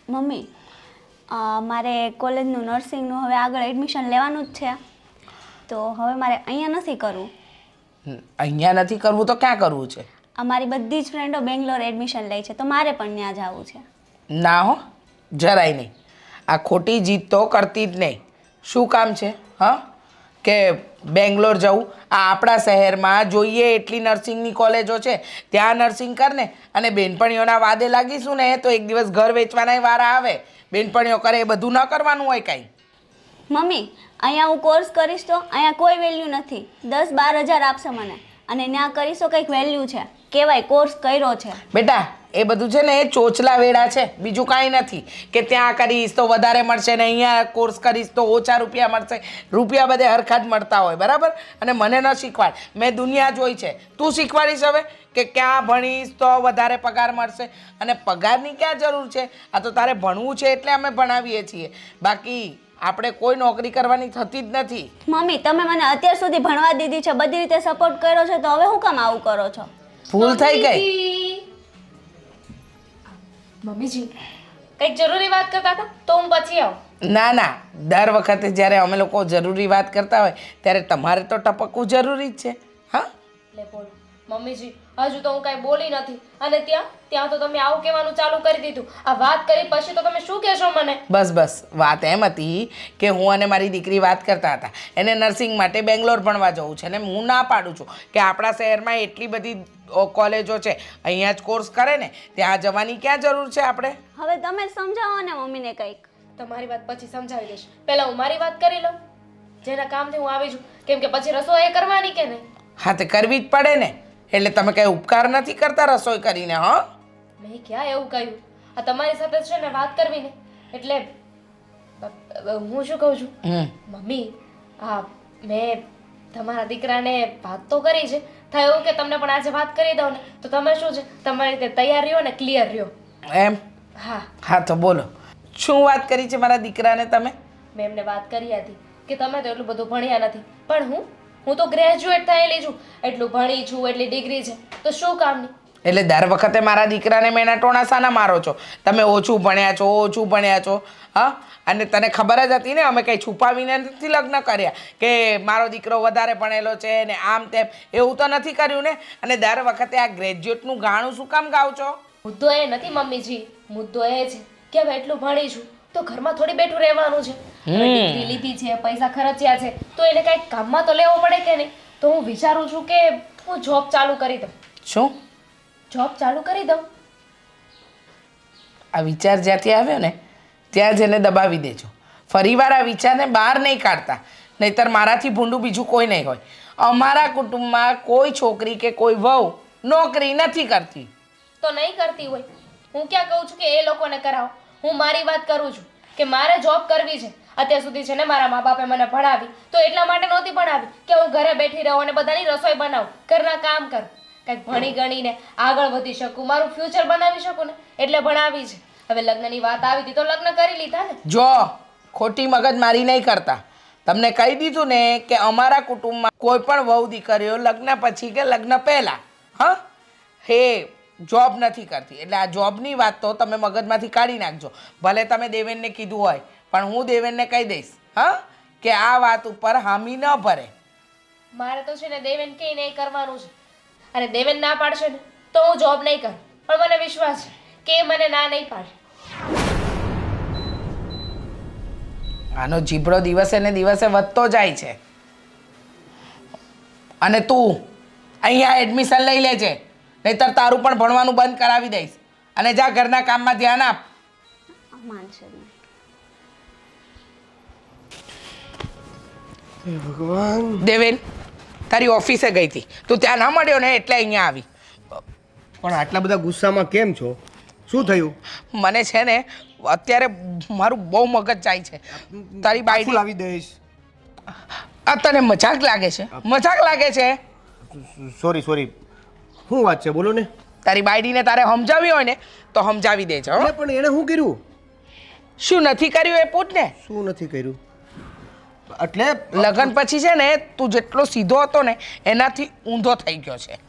Mummy, મારે કોલેજનું નર્સિંગનું હવે આગળ એડમિશન લેવાનું જ છે, તો હવે મારે અહીંયા નથી કરવું. અહીંયા નથી કરવું તો ક્યાં કરવું છે? અમારી બધી જ ફ્રેન્ડો બેંગ્લોર એડમિશન લે છે, તો મારે પણ ત્યાં જવું છે. ના હો, જરાય નહીં. આ ખોટી જીત તો કરતી જ નહીં. શું કામ છે હા કે બેંગ્લોર જવું? આ આપણા શહેરમાં જોઈએ એટલી નર્સિંગની કોલેજો છે, ત્યાં નર્સિંગ કર ને. અને બેનપણીઓના વાદે લાગીશું ને તો એક દિવસ ઘર વેચવાના વારા આવે. બેનપણીઓ કરે એ બધું ન કરવાનું હોય કાંઈ. મમ્મી, અહીંયા હું કોર્સ કરીશ તો અહીંયા કોઈ વેલ્યુ નથી. 10-12 હજાર આપશે મને, અને ત્યાં કરીશો કંઈક વેલ્યુ છે, કહેવાય કોર્સ કર્યો છે. બેટા એ બધું છે ને એ ચોચલા વેડા છે, બીજું કાંઈ નથી. કે ત્યાં કરીશ તો વધારે મળશે ને અહીંયા કોર્સ કરીશ તો ઓછા રૂપિયા મળશે. રૂપિયા બધે હરખા જ મળતા હોય, બરાબર? અને મને ન શીખવાડ, મેં દુનિયા જોઈ છે. તું શીખવાડીશ હવે કે ક્યાં ભણીશ તો વધારે પગાર મળશે? અને પગારની ક્યાં જરૂર છે? આ તો તારે ભણવું છે એટલે અમે ભણાવીએ છીએ, બાકી આપણે કોઈ નોકરી કરવાની થતી જ નથી. મમ્મી, તમે મને અત્યાર સુધી ભણવા દીધી છે, બધી રીતે સપોર્ટ કર્યો છે, તો હવે હું કામ આવું કરો છો? ભૂલ થઈ ગઈ. મમ્મીજી કંઈક જરૂરી વાત કરતા હતા તો હું પછી આવું. ના ના, દર વખતે જ્યારે અમે લોકો જરૂરી વાત કરતા હોય ત્યારે તમારે તો ટપકવું જરૂરી જ છે. હા લે બોલ મમ્મીજી, હજુ તો હું કાંઈ બોલી નથી, અને ત્યાં તો તમે આવું કહેવાનું ચાલુ કરી દીધું. આ વાત કરી પછી તો તમે શું કહેશો મને? બસ વાત એમ હતી કે હું અને મારી દીકરી વાત કરતા હતા, એને નર્સિંગ માટે બેંગ્લોર ભણવા જવું છે ને હું ના પાડું છું કે આપણા શહેરમાં એટલી બધી કોલેજો છે, અહીંયા જ કોર્સ કરે ને, ત્યાં જવાની ક્યાં જરૂર છે આપણે? હવે તમે જ સમજાવો ને મમ્મીને કંઈક. તમારી વાત પછી સમજાવી દઈશ, પહેલા હું મારી વાત કરી લઉં, જેના કામથી હું આવી છું. કેમ કે પછી રસોઈ કરવાની કે નહીં? હા તે કરવી જ પડે ને. એટલે તમે કંઈ ઉપકાર નથી કરતા રસોઈ કરીને? હા, મેં ક્યાં એવું કહ્યું? આ તમારી સાથે છે ને વાત કરવી ને, એટલે હું શું કહું છું મમ્મી, હા મેં તમારા દીકરાને વાત તો કરી છે. થયું કે તમને પણ આજે વાત કરી દઉં ને, તો તમે શું છે તમારી રીતે તૈયાર રહ્યો ને ક્લિયર રહ્યો એમ? હા હા તો બોલો, શું વાત કરી છે મારા દીકરાને તમે? મેં એમને વાત કરી હતી કે તમે તો એટલું બધું ભણ્યા નથી, પણ હું તો ગ્રેજ્યુએટ થયેલી છું, એટલું ભણી છું, એટલી ડિગ્રી છે, તો શું કામની? એટલે દર વખતે મારા દીકરાને મેના ટોણા સાના મારો છો? તમે ઓછું ભણ્યા છો. હા, અને તને ખબર જ હતી ને અમે કંઈ છુપાવીને નથી લગ્ન કર્યા કે મારો દીકરો વધારે ભણેલો છે ને આમ તેમ, એવું તો નથી કર્યું ને. અને દર વખતે આ ગ્રેજ્યુએટનું ગાણું શું કામ ગાવ છો? મુદ્દો એ નથી મમ્મીજી, મુદ્દો એ છે કે હવે એટલું ભણી છું તો ઘરમાં થોડી બેઠું રહેવાનું છે. ડિગ્રી લીધી છે, પૈસા ખર્ચ્યા છે, તો એને કંઈક કામમાં તો લેવો પડે કે નહીં? તો હું વિચારું છું કે હું જોબ ચાલુ કરી દઉં. શું જોબ ચાલુ કરી દઉં? આ વિચાર જ્યાંથી આવ્યો ને ત્યાં જ એને દબાવી દેજો. ફરીવાર આ વિચારને બહાર નહીં કાઢતા, નહીંતર મારાથી ભૂંડું બીજું કોઈ નહીં હોય. અમારા કુટુંબમાં કોઈ છોકરી કે કોઈ વહુ નોકરી નથી કરતી. તો નહીં કરતી હોય, હું ક્યાં કહું છું કે એ લોકોને કરાવો. હું મારી વાત કરું છું કે મારે જોબ કરવી છે. અત્યાર સુધી છે ને મારા મા બાપે મને ભણાવી તો એટલા માટે નહોતી ભણાવી કે હું ઘરે બેઠી રહું અને બધાની રસોઈ બનાવું, ઘરના કામ કરું, કંઈક ભણી ગણીને આગળ વધી શકું, મારું ફ્યુચર બનાવી શકું ને, એટલે ભણાવી છે. હવે લગ્નની વાત આવી હતી તો લગ્ન કરી લીધા ને. જો ખોટી મગજમારી નહીં કરતા. તમને કહી દીધું ને કે અમારા કુટુંબમાં કોઈ પણ વહુ દીકરીઓ લગ્ન પછી કે લગ્ન પહેલાં હા હે જોબ નથી કરતી. એટલે આ જોબની વાત તો તમે મગજમાંથી કાઢી નાખજો. ભલે તમે દેવેનને કીધું હોય, પણ હું દેવેનને કહી દઈશ હા કે આ વાત ઉપર હામી ન ભરે. મારે તો છે ને દેવેન કે નહીં કરવાનું છે, અને દેવેન ના પાડશે ને તો હું જોબ નહીં કરું. પણ મને વિશ્વાસ છે કે મને ના નહીં પાડે. આનો જીભડો દિવસે ને દિવસે વધતો જાય છે. અને તું અહીંયા એડમિશન લઈ લેજે, નહીંતર તારું પણ ભણવાનું બંધ કરાવી દઈશ. અને જા ઘરના કામમાં ધ્યાન આપ. માનશે નહીં. ભગવાન, દેવેન તારી ઓફિસે ગઈ હતી, તું ત્યાં ના મળ્યો ને એટલે અહીંયા આવી. પણ આટલા બધા ગુસ્સામાં કેમ છો? શું થયું? મને છે ને અત્યારે મારું બહુ મગજ જાય છે. તારી બાઈડી લાવી દઈશ. આ તને મજાક લાગે છે? મજાક લાગે છે? સોરી શું વાત છે? બોલો ને. તારી બાઈડીને તારે સમજાવી હોય ને તો સમજાવી દેજો. હો? પણ એણે શું કર્યું? શું નથી કર્યું એ પૂછ ને. શું નથી કર્યું? એટલે લગ્ન પછી છે ને તું જેટલો સીધો હતો ને એનાથી ઊંધો થઈ ગયો છે.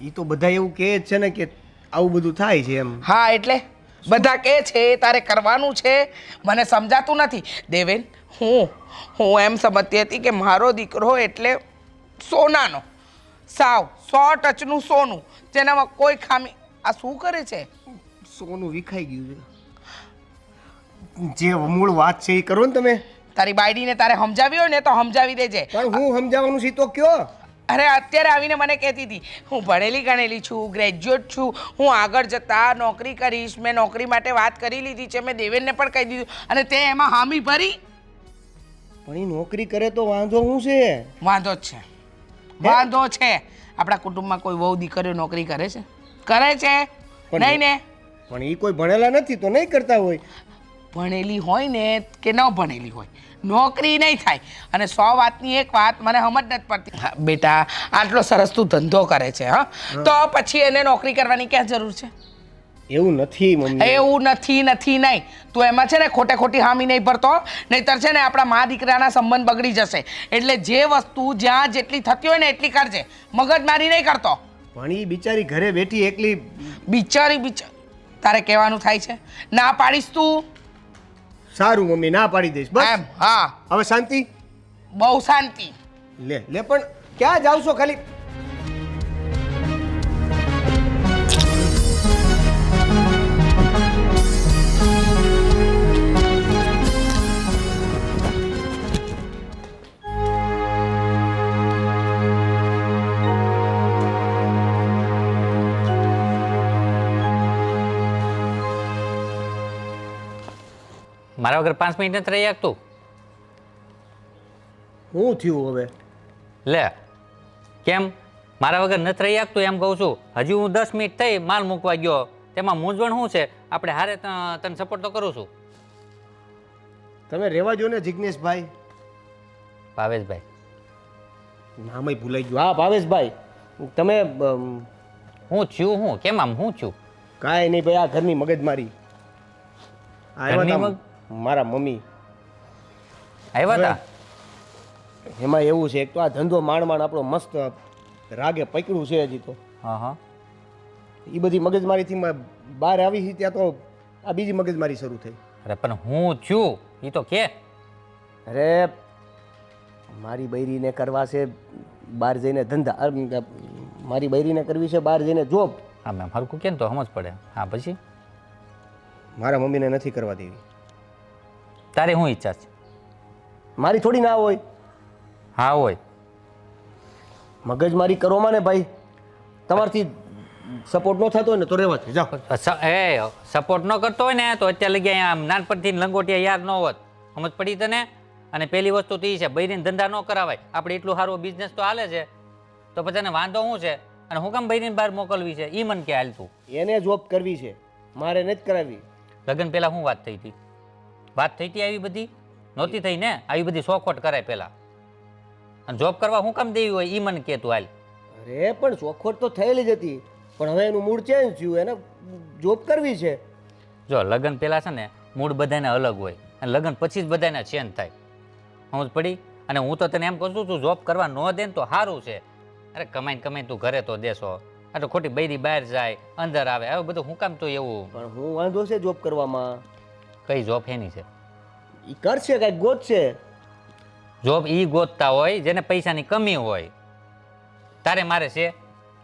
એ તો બધા એવું કહે જ છે ને કે આવું બધું થાય છે એમ. હા એટલે બધા કહે છે એ તારે કરવાનું છે. મને સમજાતું નથી દેવેન. હું એમ સમજતી હતી કે મારો દીકરો એટલે સોનાનો, સાવ 100 ટચનું સોનું, જેનામાં કોઈ ખામી. આ શું કરે છે? સોનું વિખાઈ ગયું છે. જે મૂળ વાત છે એ કરો ને તમે. તારી બાયડીને તારે સમજાવી હોય ને તો સમજાવી દેજે. પણ હું સમજાવવાનું છે તો કયો. અરે અત્યારે આવીને મને કહેતી હતી હું ભણેલી ગણેલી છું, ગ્રેજ્યુએટ છું, હું આગળ જતાં નોકરી કરીશ, મેં નોકરી માટે વાત કરી લીધી છે, મેં દેવેનને પણ કહી દીધું, અને તે એમાં હામી ભરી. પણ એ નોકરી કરે તો વાંધો શું છે? વાંધો જ છે, વાંધો છે. આપણા કુટુંબમાં કોઈ વહુ દીકરીઓ નોકરી કરે છે? કરે છે નહીં ને? પણ એ કોઈ ભણેલા નથી તો નહીં કરતા હોય. ભણેલી હોય ને કે ન ભણેલી હોય, નોકરી નહીં થાય. અને 100 વાતની એક વાત મને સમજ નથી પડતી. હા, બેટા આટલો સરસ તું ધંધો કરે છે, હા, તો પછી એને નોકરી કરવાની ક્યાં જરૂર છે? એવું નથી મમ્મી. એવું નથી નહીં. તું એમાં છે ને ખોટે ખોટી હામી નહીં ભરતો, નહીંતર છે ને આપણા મા દીકરાના સંબંધ બગડી જશે. એટલે જે વસ્તુ જ્યાં જેટલી થતી હોય ને એટલી કરજે, મગજમારી નહીં કરતો. પણ એ બિચારી ઘરે બેઠી એકલી. બિચારી તારે કહેવાનું થાય છે? ના પાડીશ તું? સારું મમ્મી, ના પાડી દઈશ બસ. એમ? હા, હવે શાંતિ. બહુ શાંતિ. લે પણ ક્યાં જાવ છો ખાલી? મારા વગર 5 મિનિટ નથી રહી શકતું. શું થયું હવે? લે કેમ મારા વગર નથી રહી શકતું એમ કહું છું. હજી હું 10 મિનિટ થઈ માલ મૂકવા ગયો, તેમાં મૂંઝવણ શું છે? આપણે હારે તને સપોર્ટ તો કરું છું. તમે રહેવા જો ને જિજ્ઞેશભાઈ. ભાવેશભાઈ. નામય ભૂલાઈ ગયું. હા ભાવેશભાઈ, તમે હું થયું હું? કેમ આમ હું થયું? કાંઈ નહીં ભાઈ, આ ઘરની મગજમારી. ઘરની આવ્યા તા મારા મમ્મી. આવ્યા હતા? એમાં એવું છે, એક તો આ ધંધો માંડ આપણો મસ્ત રાગે પકડ્યું છે હજી તો. હા હા. એ બધી મગજમારીથી બહાર આવી છે ત્યાં તો આ બીજી મગજમારી શરૂ થઈ. અરે પણ હું થયું એ તો કે. અરે મારી બૈરીને કરવા છે બહાર જઈને ધંધા, મારી બૈરીને કરવી છે બહાર જઈને જોબ. હા મેમ હરખું કેમ તો સમજ પડે. હા પછી મારા મમ્મીને નથી કરવા દેવી. તારે શું ઈચ્છા છે? મારી થોડી ના હોય. હા હોય. મગજમારી કરોમાં ને ભાઈ, તમારથી સપોર્ટ ન થતો હોય ને તો રહેવા દે, જાઓ. એ સપોર્ટ ન કરતો હોય ને તો અત્યારે લગી અહીંયા નાનપણથી લંગોટિયા યાર ન હોત. સમજ પડી તને? અને પહેલી વસ્તુ તો એ છે, બૈરીને ધંધા ન કરાવાય. આપણે એટલું સારું બિઝનેસ તો હાલે છે, તો પછી એને વાંધો શું છે? અને હું કામ બૈરીને બહાર મોકલવી છે એ મને કે હાલતું. એને જોબ કરવી છે, મારે નથી કરાવી. લગ્ન પહેલાં શું વાત થઈ હતી? વાત થઈ હતી આવી બધી? નહોતી થઈ ને? આવી બધી શોખવટ કરાય પહેલાં. અને જોબ કરવા શું કામ દેવી હોય એ મને કે તું હાલ. અરે પણ ચોખવટ તો થયેલી જ હતી, પણ હવે એનું મૂડ ચેન્જ થયું, એને જોબ કરવી છે. જો લગ્ન પહેલાં છે ને મૂડ બધાને અલગ હોય, અને લગ્ન પછી જ બધાને ચેન્જ થાય. સમજ પડી? અને હું તો તને એમ કહું છું, તું જોબ કરવા ન દે ને તો સારું છે. અરે કમાઈને તું ઘરે તો દેશો. આ તો ખોટી બૈરી બહાર જાય અંદર આવે, હવે બધું હું કામ તો એવું. પણ હું વાંધો છે જોબ કરવામાં? કઈ જોબ એની છે? એ કરશે કાંઈક ગોતશે. જોબ ઈ ગોતતા હોય જેને પૈસાની કમી હોય. તારે મારે છે?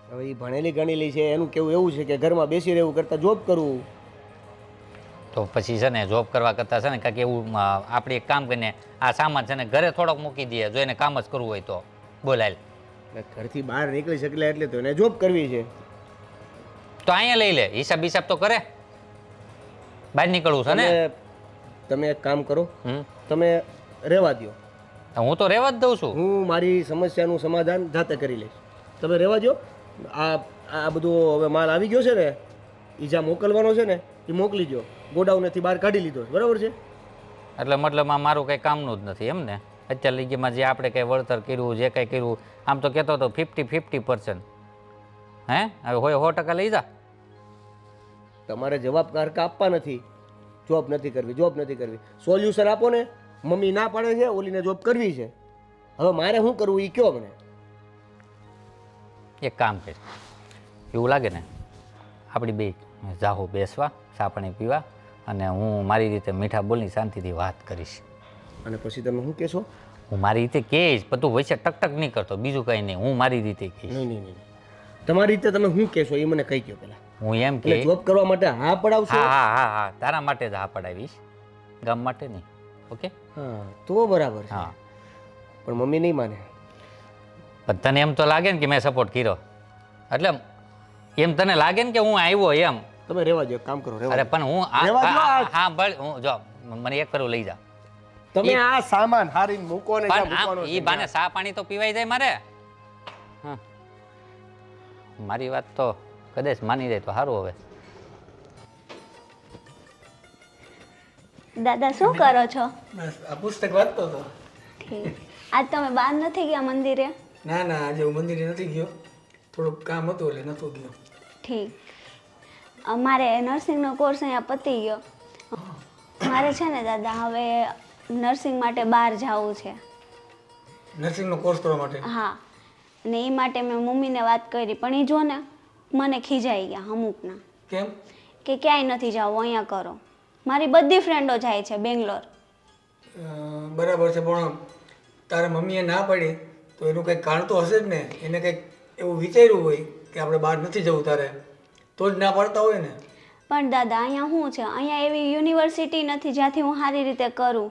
હવે એ ભણેલી ગણેલી છે, એનું કેવું એવું છે કે ઘરમાં બેસી રહેવું કરતાં જોબ કરવું. તો પછી છે ને જોબ કરવા કરતાં છે ને કાંઈક એવું આપણે એક કામ કરીને આ સામાન છે ને ઘરે થોડોક મૂકી દઈએ, જો એને કામ જ કરવું હોય તો. બોલાય ઘરથી બહાર નીકળી શકે એટલે તો એને જોબ કરવી છે. તો અહીંયા લઈ લે, હિસાબ તો કરે. બહાર નીકળવું છે ને? તમે એક કામ કરો, તમે રહેવા દો. હું તો રહેવા જ દઉં છું. હું મારી સમસ્યાનું સમાધાન જાતે કરી લઈશ. તમે રહેવા દો. આ બધું હવે માલ આવી ગયો છે ને, એ જ્યાં મોકલવાનો છે ને એ મોકલી દો. ગોડાઉનેથી બહાર કાઢી લીધો, બરાબર છે? એટલે મતલબમાં મારું કંઈ કામનું જ નથી એમ ને? અત્યાર લગીમાં જે આપણે કંઈ વળતર કર્યું, જે કંઈ કર્યું, આમ તો કહેતો હતો 50-50%. હે હવે હોય 100% લઈ જા. તમારે જવાબ કારકા આપવા નથી. જોબ નથી કરવી, જોબ નથી કરવી. સોલ્યુશન આપો ને. મમ્મી ના પાડે છે, ઓલીને જોબ કરવી છે. હવે મારે શું કરવું એ કયો મને. એક કામ કર, એવું લાગે ને આપણી બે જાહો બેસવા ચા પાણી પીવા અને હું મારી રીતે મીઠા બોલની શાંતિથી વાત કરીશ. અને પછી તમે શું કહેશો? હું મારી રીતે કહીશ, પણ તું વચ્ચે ટકટક નહીં કરતો, બીજું કંઈ નહીં. હું મારી રીતે કહીશ. નહીં નહીં નહીં તમારી રીતે તમે શું કહેશો એ મને કહી કહો પહેલાં. હું એમ એટલે કે જોબ કરવા માટે હા પડાવશો? હા હા હા હા તારા માટે જ હા પડાવીશ, ગામ માટે નહીં. ઓકે? હા તો બરાબર છે. હા પણ મમ્મી નહીં માને. પણ તને એમ તો લાગે ને કે મેં સપોર્ટ કર્યો, એટલે એમ તને લાગે ને કે હું આવ્યો એમ. તમે રહેવા દો, એક કામ કરો, રહેવા અરે દો. પણ હું રહેવા દો આજ. હા ભલે હું જો મને એક કરું લઈ જા. તમે આ સામાન હારીને મૂકો ને જ્યાં મૂકવાનો પણ છે એ બાને ચા પાણી તો પીવાઈ જાય મારે. હા મારી વાત તો કદાચ માની જાય તો સારું. હવે દાદા શું કરો છો? બસ આ પુસ્તક વાંચતો હતો. ઠીક. આજ તમે બહાર નથી ગયા મંદિરે? ના ના આજે હું મંદિરે નથી ગયો, થોડુંક કામ હતું એટલે નહોતો ગયો. ઠીક. અમારે નર્સિંગનો કોર્સ અહીંયા પતી ગયો. મારે છે ને દાદા હવે નર્સિંગ માટે બહાર જવું છે. નર્સિંગનો કોર્સ કરવા માટે. હા, અને એ માટે મેં મમ્મીને વાત કરી, પણ એ જો ને મને ખીજાઈ ગયા અમુકના કેમ? કે ક્યાંય નથી જવું, અહીંયા કરો. મારી બધી ફ્રેન્ડો જાય છે બેંગ્લોર. બરાબર છે, પણ તારા મમ્મીએ ના પાડી તો એનું કંઈક કારણ તો હશે જ ને. એને કંઈક એવું વિચાર્યું હોય કે આપણે બહાર નથી જવું તારે, તો જ ના પાડતા હોય ને. પણ દાદા અહીંયા શું છે, અહીંયા એવી યુનિવર્સિટી નથી જ્યાંથી હું સારી રીતે કરું.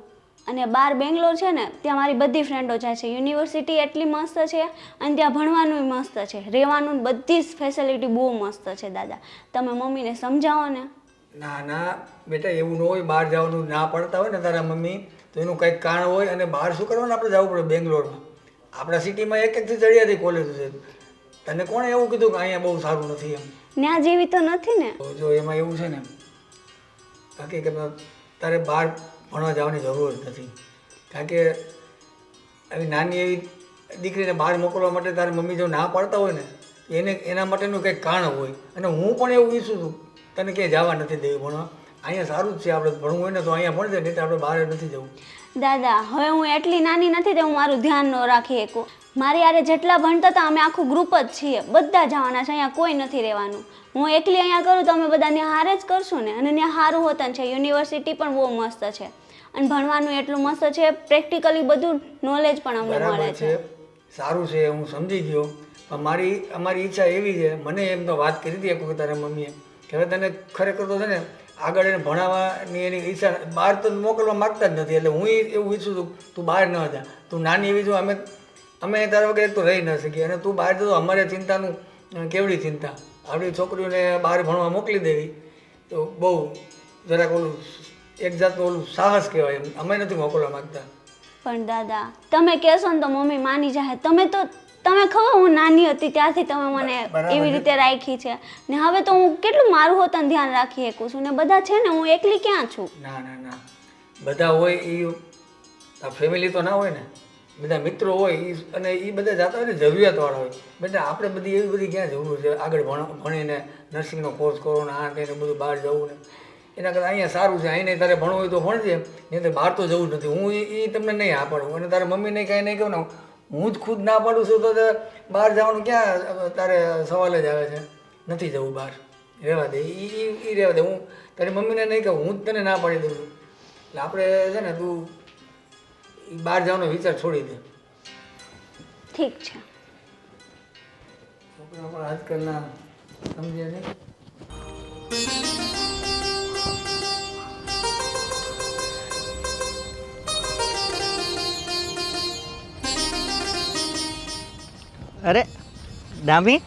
અને બહાર બેંગ્લોર છે ને ત્યાં મારી બધી ફ્રેન્ડો જાય છે. યુનિવર્સિટી એટલી મસ્ત છે અને ત્યાં ભણવાનું મસ્ત છે, રહેવાનું બધી જ ફેસિલિટી બહુ મસ્ત છે. દાદા તમે મમ્મીને સમજાવો ને. ના ના બેટા, એવું ન હોય. બહાર જવાનું ના પાડતા હોય ને તારા મમ્મી તો એનું કંઈક કારણ હોય. અને બહાર શું કરવાનું આપણે જવું પડે બેંગ્લોરમાં? આપણા સિટીમાં એક એકથી ચડિયાતી કોલેજો છે. તને કોણે એવું કીધું કે અહીંયા બહુ સારું નથી એમ? ત્યાં જેવી તો નથી ને. તો જો એમાં એવું છે ને, હકીકતમાં તારે બહાર ભણવા જવાની જરૂર જ નથી. કારણ કે આવી નાની એવી દીકરીને બહાર મોકલવા માટે તારી મમ્મી જો ના પાડતા હોય ને એને એના માટેનું કંઈક કારણ હોય. અને હું પણ એવું ઈચ્છું છું તને ક્યાંય જવા નથી દેવી ભણવા. અહીંયા સારું જ છે, આપણે ભણવું હોય ને તો અહીંયા ભણજે, નહીં તો આપણે બહાર નથી જવું. દાદા હવે હું એટલી નાની નથી કે હું મારું ધ્યાન ન રાખી શકું. મારી યારે જેટલા ભણતા હતા અમે આખું ગ્રુપ જ છીએ, બધા જવાના છે, અહીંયા કોઈ નથી રહેવાનું. હું એકલી અહીંયા કરું તો અમે બધા ત્યાં હારે જ કરશું ને. અને ત્યાં સારું હોતા છે, યુનિવર્સિટી પણ બહુ મસ્ત છે અને ભણવાનું એટલું મસ્ત છે, પ્રેક્ટિકલી બધું નોલેજ પણ અમને મળે બરાબર છે. છે, સારું છે, હું સમજી ગયો. પણ અમારી ઈચ્છા એવી છે, મને એમ તો વાત કરી હતી એક વખત તારા મમ્મીએ કે હવે તને ખરેખર તો છે ને આગળ એને ભણાવવાની એની ઈચ્છા, બહાર તો મોકલવા માગતા જ નથી. એટલે હું એવું ઈચ્છું છું તું બહાર ન જા. તું નાની એવી જો અમે તારા વગર તો રહી ન શકીએ. અને તું બહાર જતો અમારે ચિંતાનું કેવડી ચિંતા. આપણી છોકરીઓને બહાર ભણવા મોકલી દેવી તો બહુ જરાક ઓલું એક જાતનું ઓલું સાહસ કહેવાય. અમે નથી મોકલવા માગતા. પણ દાદા તમે કહેશો ને તો મમ્મી માની જાય. તમે ખબર હું નાની હતી ત્યારથી તમે મને એવી રીતે રાખી છે ને હવે તો હું કેટલું મારું હોતને ધ્યાન રાખી શકું છું ને બધા છે ને, હું એકલી ક્યાં છું? ના ના ના, બધા હોય એ ફેમિલી તો ના હોય ને, બધા મિત્રો હોય અને એ બધા જતા હોય ને જરૂરિયાતવાળા હોય. બેટા આપણે બધી એવી બધી ક્યાં જરૂર છે આગળ ભણીને નર્સિંગનો કોર્સ કરો ને આ તેને બધું બહાર જવું ને એના કરતાં અહીંયા સારું છે. અહીંને તારે ભણવું હોય તો ભણજે, નહીં તો બહાર તો જવું જ નથી. હું એ તમને નહીં આ પાડું અને તારે મમ્મીને કાંઈ નહીં કહું ને, હું જ ખુદ ના પાડું છું તો બહાર જવાનું ક્યાં તારે સવાલ જ આવે છે. નથી જવું બહાર, રહેવા દે. એ રહેવા દે. હું તારી મમ્મીને નહીં કહું, હું જ તને ના પાડી દઉં છું. એટલે આપણે છે ને તું બહાર જવાનો વિચાર છોડી દે. ઠીક છે. છોકરા પણ આજકાલના સમજે નહીં. અરે દામી,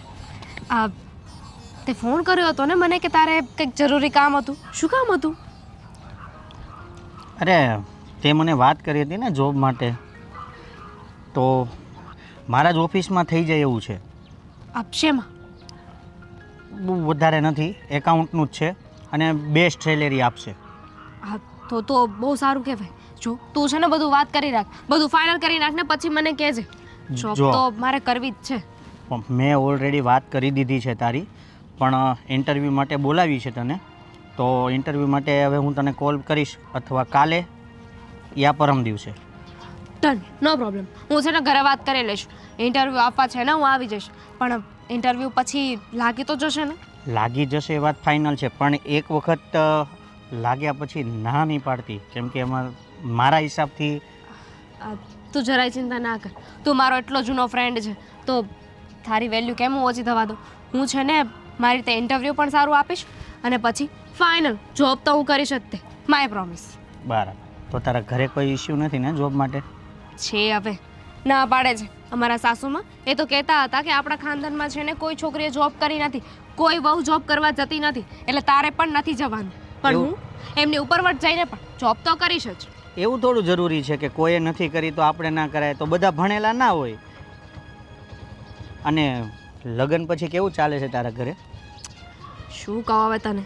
તે ફોન કર્યો હતો ને મને કે તારે કંઈક જરૂરી કામ હતું. શું કામ હતું? અરે તે મને વાત કરી હતી ને જોબ માટે, તો મારા જ ઓફિસમાં થઈ જાય એવું છે. શેમાં? બહુ વધારે નથી, એકાઉન્ટનું જ છે અને બેસ્ટ સેલેરી આપશે. હા તો બહુ સારું કહેવાય. જો તું છે ને બધું વાત કરી રાખ, બધું ફાઇનલ કરી નાખ ને પછી મને કહેજે. જોબ તો મારે કરવી જ છે. મેં ઓલરેડી વાત કરી દીધી છે તારી, પણ ઇન્ટરવ્યૂ માટે બોલાવી છે તને. તો ઇન્ટરવ્યૂ માટે હવે હું તને કોલ કરીશ અથવા કાલે યા પરમ દિવસે. ડન, નો પ્રોબ્લેમ. હું છે ને ઘરે વાત કરી લઈશ. ઇન્ટરવ્યૂ આપવા છે ને હું આવી જઈશ, પણ ઇન્ટરવ્યૂ પછી લાગી તો જશે ને? લાગી જશે એ વાત ફાઇનલ છે, પણ એક વખત લાગ્યા પછી ના નહીં પાડતી, કેમ કે એમાં મારા હિસાબથી તું જરાય ચિંતા ના કર. તું મારો એટલો જૂનો ફ્રેન્ડ છે તો તારી વેલ્યુ કેમ હું ઓછી થવા દઉં. હું છે ને મારી રીતે ઇન્ટરવ્યૂ પણ સારું આપીશ અને પછી ફાઇનલ જોબ તો હું કરીશ જ તે, માય પ્રોમિસ. બરાબર. તો તારા ઘરે કોઈ ઇસ્યુ નથી ને જોબ માટે? છે હવે ના પાડે છે અમારા સાસુમાં. એ તો કહેતા હતા કે આપણા ખાનદાનમાં છે ને કોઈ છોકરીએ જોબ કરી નથી, કોઈ વહુ જોબ કરવા જતી નથી, એટલે તારે પણ નથી જવાનું. પણ હું એમની ઉપરવટ જઈને પણ જોબ તો કરીશ જ. એવું થોડું જરૂરી છે કે કોઈએ નથી કરી તો આપણે ના કરાય? તો બધા ભણેલા ના હોય. અને લગ્ન પછી કેવું ચાલે છે તારા ઘરે? શું કહું હવે તને,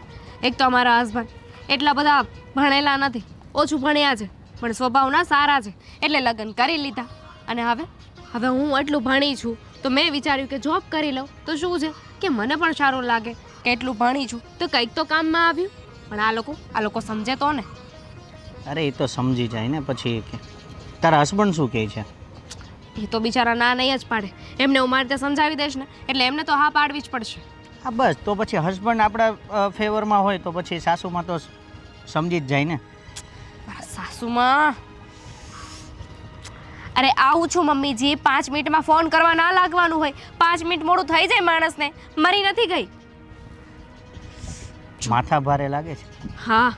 એક તો અમારા હસબન્ડ એટલા બધા ભણેલા નથી, ઓછું ભણ્યા છે પણ સ્વભાવના સારા છે, એટલે લગ્ન કરી લીધા. અને હવે હું એટલું ભણી છું તો મેં વિચાર્યું કે જોબ કરી લઉં તો શું છે કે મને પણ સારું લાગે કે એટલું ભણી છું તો કંઈક તો કામમાં આવ્યું. પણ આ લોકો સમજે તો ને. અરે એ તો સમજી જાય ને પછી. તારા હસબન્ડ શું કહે છે? એ તો બિચારા ના નહીં જ પાડે. એમને હું મારી રીતે સમજાવી દઈશ ને એટલે એમને તો હા પાડવી જ પડશે. હા બસ, તો પછી હસબન્ડ આપણા ફેવરમાં હોય તો પછી સાસુમાં તો સમજી જ જાય ને. મારા સાસુમાં અરે આવું છું મમ્મીજી, 5 મિનિટમાં ફોન કરવા ના લાગવાનું હોય. 5 મિનિટ મોડું થઈ જાય માણસને, મરી નથી ગઈ. માથા ભારે લાગે છે. હા,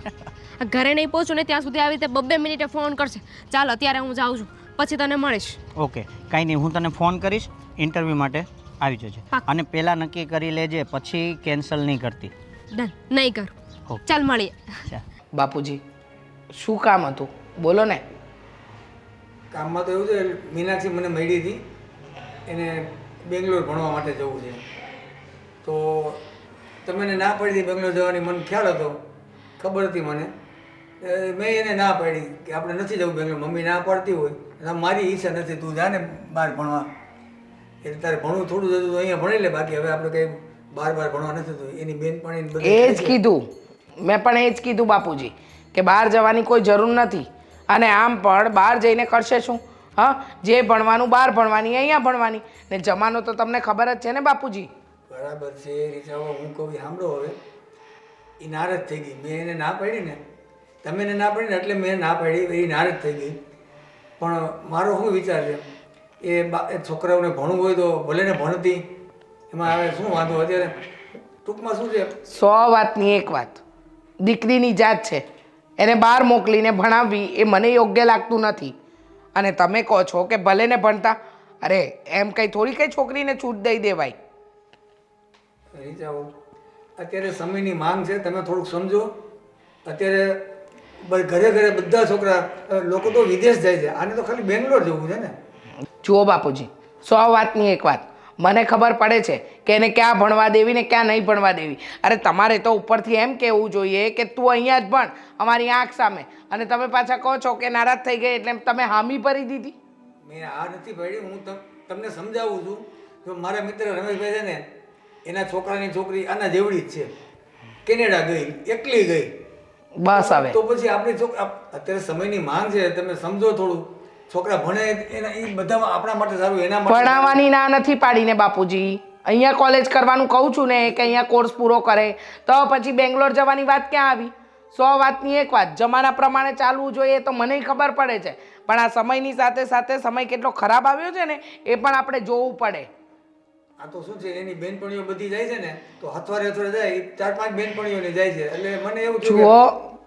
ઘરે નહીં પહોંચું ને ત્યાં સુધી આવી રીતે 2 મિનિટે ફોન કરશે. ચાલ અત્યારે હું જાઉં છું, પછી તને મળીશ. ઓકે, કાંઈ નહીં, હું તને ફોન કરીશ. ઇન્ટરવ્યૂ માટે આવી જજે. અને પહેલાં નક્કી કરી લેજે, પછી કેન્સલ નહીં કરતી. ડન, નહીં કરું. ઓકે. ચાલ મળીએ. બાપુજી શું કામ હતું બોલો ને. કામમાં તો એવું છે, મીનાક્ષી મને મળી હતી, એને બેંગ્લોર ભણવા માટે જવું છે. તો તમે એને ના પાડી હતી બેંગ્લોર જવાની, મને ખ્યાલ હતો, ખબર હતી મને. મેં એને ના પાડી કે આપણે નથી જવું બેંગ્લોર. મમ્મી ના પાડતી હોય અને મારી ઈચ્છા નથી, તું જા ને બહાર ભણવા. એટલે તારે ભણવું થોડું જતું તો અહીંયા ભણી લે, બાકી હવે આપણે કંઈ બહાર ભણવા નથી થતું. એની બેનપણી એ જ કીધું, મેં પણ એ જ કીધું બાપુજી કે બહાર જવાની કોઈ જરૂર નથી. અને આમ પણ બહાર જઈને કરશે શું? હા, જે ભણવાનું બહાર ભણવાની, અહીંયા ભણવાની. ને જમાનો તો તમને ખબર જ છે ને બાપુજી. બરાબર છે રીચાઓ, હું કહું સાંભળો. હવે એ નારાજ થઈ ગઈ. મેં એને ના પાડી ને, તમે એને ના પાડી ને એટલે મેં ના પાડી, એ નારાજ થઈ ગઈ. પણ મારો શું વિચાર છે, એ છોકરાઓને ભણવું હોય તો ભલે ને ભણતી, એમાં હવે શું વાંધો. અત્યારે ટૂંકમાં શું છે, 100 વાતની એક વાત, દીકરીની જાત છે, એને બહાર મોકલીને ભણાવવી એ મને યોગ્ય લાગતું નથી. અને તમે કહો છો કે ભલે ને ભણતા, અરે એમ કંઈ થોડી કંઈ છોકરીને છૂટ દઈ દેવાય. રીચાઓ અત્યારે સમયની માંગ છે, તમે થોડુંક સમજો. અત્યારે ઘરે ઘરે બધા છોકરા, લોકો તો વિદેશ જાય છે, આને તો ખાલી બેંગ્લોર જવું છે ને. જુઓ બાપુજી, 100 વાતની એક વાત, મને ખબર પડે છે કે એને ક્યાં ભણવા દેવી ને ક્યાં નહીં ભણવા દેવી. અરે તમારે તો ઉપરથી એમ કહેવું જોઈએ કે તું અહીંયા જ ભણ અમારી આંખ સામે, અને તમે પાછા કહો છો કે નારાજ થઈ ગઈ એટલે તમે હામી ભરી દીધી. મેં આ નથી પાડી, હું તમને સમજાવું છું. જો મારા મિત્ર રમેશભાઈ છે ને, એના છોકરાની છોકરી આના જેવડી જ છે, કેનેડા ગઈ, એકલી ગઈ. બસ હવે તો પછી આપણી છોકરા, અત્યારે સમયની માંગ છે, તમે સમજો થોડું. છોકરા ભણે એના, એ બધામાં આપણા માટે સારું, એના માટે ભણાવવાની ના નથી પાડીને બાપુજી. અહીંયા કોલેજ કરવાનું કહું છું ને કે અહીંયા કોર્સ પૂરો કરે, તો પછી બેંગ્લોર જવાની વાત ક્યાં આવી? 100 વાતની એક વાત, જમાના પ્રમાણે ચાલવું જોઈએ તો મને ખબર પડે છે, પણ આ સમયની સાથે સાથે સમય કેટલો ખરાબ આવ્યો છે ને એ પણ આપણે જોવું પડે. આ તો શું છે, એની બેનપણીઓ બધી જાય છે ને, તો હથવારે જાય, 4-5 બેનપણીઓને જાય છે. એટલે મને એવું થયું જુઓ,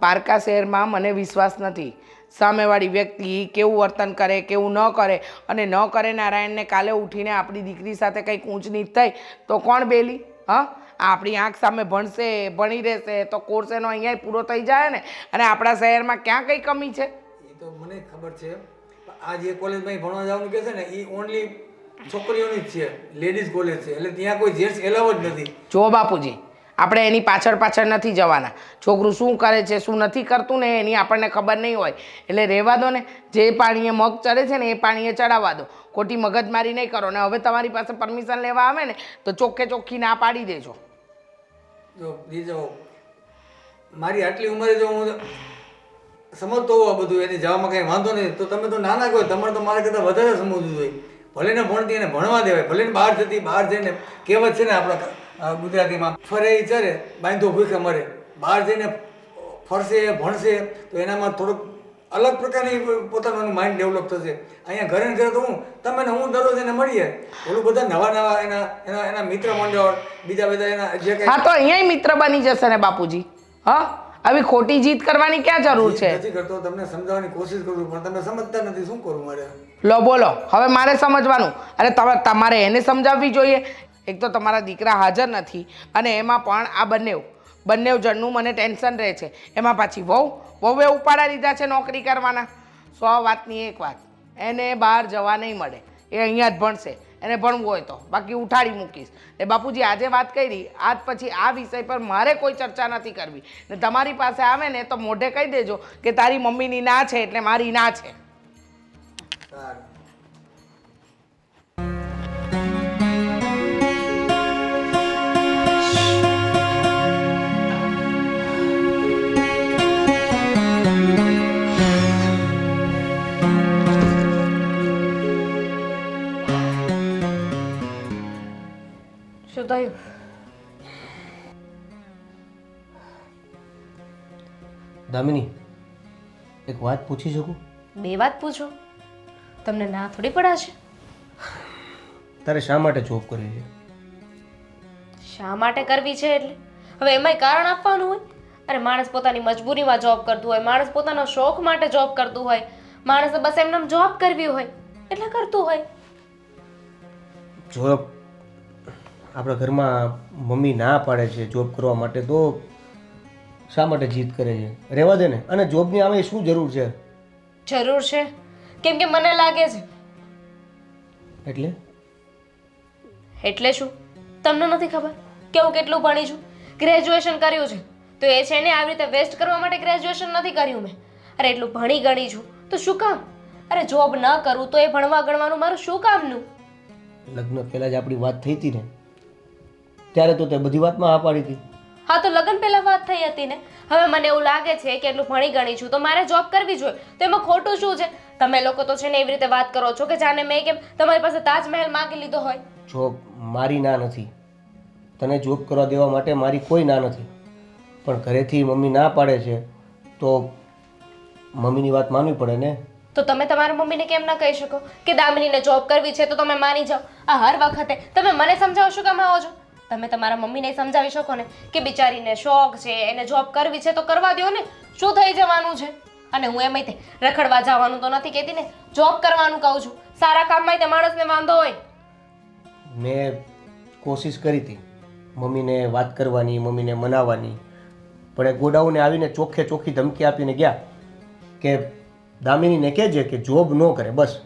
પારકા શહેરમાં મને વિશ્વાસ નથી. સામેવાળી વ્યક્તિ કેવું વર્તન કરે, કેવું ન કરે, અને ન કરે નારાયણને કાલે ઉઠીને આપણી દીકરી સાથે કંઈક ઊંચ નીચ થઈ તો કોણ બેલી? હા, આપણી આંખ સામે ભણશે, ભણી રહેશે તો કોર્સ એનો અહીંયા પૂરો થઈ જાય ને. અને આપણા શહેરમાં ક્યાં કઈ કમી છે? એ તો મને ખબર છે. આ જે કોલેજમાં ભણવા જવાનું કહે છે ને, એ ઓનલી છોકરીઓની જ છે, લેડીઝ કોલેજ છે, એટલે ત્યાં કોઈ જેન્ટ્સ એલાવ જ નથી. જો બાપુજી, આપણે એની પાછળ નથી જવાના. છોકરું શું કરે છે, શું નથી કરતું ને એની આપણને ખબર નહીં હોય, એટલે રહેવા દો ને. જે પાણીએ મગ ચડે છે ને એ પાણીએ ચડાવવા દો, ખોટી મગજમારી નહીં કરો. ને હવે તમારી પાસે પરમિશન લેવા આવે ને તો ચોખ્ખે ચોખ્ખી ના પાડી દેજો. જો દીજો, મારી આટલી ઉંમરે જો હું સમજતો હોઉં આ બધું, એને જવામાં કંઈ વાંધો નહીં, તો તમે તો નાના કહો, તમારે તો મારા કરતાં વધારે સમજવું જોઈએ. ભલે ને ભણતી એને ભણવા દેવાય, ભલે ને બહાર જતી, બહાર જઈને કહેવત છે ને આપણા ગુજરાતીમાં ફરે ઈ ચરે બાંધો ભૂખે મરે. બહાર જઈને ફરશે ભણશે તો એનામાં થોડુંક અલગ પ્રકારની પોતાનું માઇન્ડ ડેવલપ થશે. અહીંયા ઘરે ને ઘરે તો તમે ને હું દરરોજ એને મળીએ, ઓલું બધા નવા નવા એના મિત્ર મંડળ, બીજા બધા એના જે કંઈ હા તો અહીંયા મિત્ર બની જશે ને બાપુજી. હા, આવી ખોટી જીત કરવાની ક્યાં જરૂર છે? નથી કરતો, તમને સમજાવવાની કોશિશ કરું છું પણ તમે સમજતા નથી. શું કરું મારે? લો બોલો, હવે મારે સમજવાનું. અરે તમારે એને સમજાવવી જોઈએ. એક તો તમારા દીકરા હાજર નથી અને એમાં પણ આ બંને જણનું મને ટેન્શન રહે છે. એમાં પાછી વહુએ ઉપાડા લીધા છે નોકરી કરવાના. 100 વાતની એક વાત, એને બહાર જવા નહીં મળે, એ અહીંયા જ ભણશે. એને ભણવું હોય તો, બાકી ઉઠાડી મૂકીશ. એ બાપુજી આજે વાત કરી, આજ પછી આ વિષય પર મારે કોઈ ચર્ચા નથી કરવી. ને તમારી પાસે આવે ને તો મોઢે કહી દેજો કે તારી મમ્મીની ના છે એટલે મારી ના છે. સારું. શું થયું? દામિની, એક વાત પૂછી શકું? 2 વાત પૂછો, તમને ના થોડી પડાશે. તારે શા માટે જોબ કરવી છે? શા માટે કરવી છે એટલે હવે એમાંય કારણ આપવાનું હોય? અરે માણસ પોતાની મજબૂરીમાં જોબ કરતું હોય, માણસ પોતાનો શોખ માટે જોબ કરતું હોય, માણસે બસ એમને જોબ કરવી હોય એટલે કરતું હોય. જોબ આપણા ઘરમાં મમ્મી ના પાડે છે જોબ કરવા માટે, તો શા માટે જીદ કરે છે? રહેવા દે ને. અને જોબની આમે શું જરૂર છે? જરૂર છે કેમ કે મને લાગે છે. એટલે શું તમને નથી ખબર કે હું કેટલું ભણી છું? ગ્રેજ્યુએશન કર્યું છે તો એ છે ને આવી રીતે વેસ્ટ કરવા માટે ગ્રેજ્યુએશન નથી કર્યું મેં. અરે એટલું ભણી ગણી છું તો શું કામ? અરે જોબ ન કરું તો એ ભણવા ગણવાનું મારું શું કામનું? લગ્ન પહેલાં જ આપણી વાત થઈ હતી ને, ત્યારે તો તે બધી વાતમાં હા પાડી હતી. હા તો લગ્ન પહેલા વાત થઈ હતી ને. હવે મને એવું લાગે છે કે એટલું ભણી ગણી છું તો મારે જોબ કરવી જોઈએ. તો એમાં ખોટું શું છે? તમે લોકો તો છે ને એવી રીતે વાત કરો છો કે જાણે મેં કેમ તમારી પાસે તાજમહેલ માંગી લીધો હોય. જોબ મારી ના નથી, તને જોબ કરવા દેવા માટે મારી કોઈ ના નથી, પણ ઘરેથી મમ્મી ના પાડે છે તો મમ્મીની વાત માનવી પડે ને. તો તમે તમારા મમ્મીને કેમ ના કહી શકો કે દામિનીને જોબ કરવી છે તો તમે માની જાઓ? આ હર વખતે તમે મને સમજાવો છો કેમ આવો છો? તમે તમારા મમ્મીને સમજાવી શકો ને કે બિચારીને શોખ છે, એને જોબ કરવી છે તો કરવા દો ને. શું થઈ જવાનું છે? અને હું એમ રખડવા જવાનું તો નથી કહેતી ને, જોબ કરવાનું કહું છું. સારા કામમાં તે માણસને વાંધો હોય. મેં કોશિશ કરી હતી મમ્મીને વાત કરવાની, મમ્મીને મનાવવાની, પણ એ ગોડાઉને આવીને ચોખ્ખી ધમકી આપીને ગયા કે દામિનીને કહેજે કે જોબ ન કરે બસ,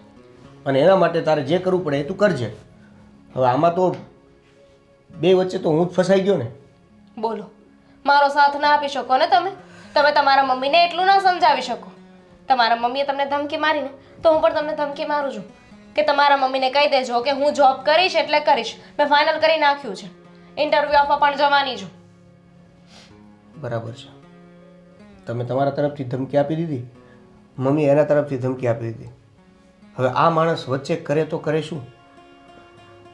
અને એના માટે તારે જે કરવું પડે એ તું કરજે. હવે આમાં તો બે વચ્ચે તો હું જ ફસાઈ ગયો ને. બોલો, મારો સાથ ના આપી શકો ને તમે? તમે તમારા મમ્મીને એટલું ના સમજાવી શકો? તમારા મમ્મીએ તમને ધમકી મારીને તો હું પણ તમને ધમકી મારું છું કે તમારા મમ્મીને કહી દેજો કે હું જોબ કરીશ એટલે કરીશ. મેં ફાઇનલ કરી નાખ્યું છે, ઇન્ટરવ્યૂ આપવા પણ જવાની છું. બરાબર છે, તમે તમારા તરફથી ધમકી આપી દીધી, મમ્મી એના તરફથી ધમકી આપી દીધી. હવે આ માણસ વચ્ચે કરે તો કરે શું?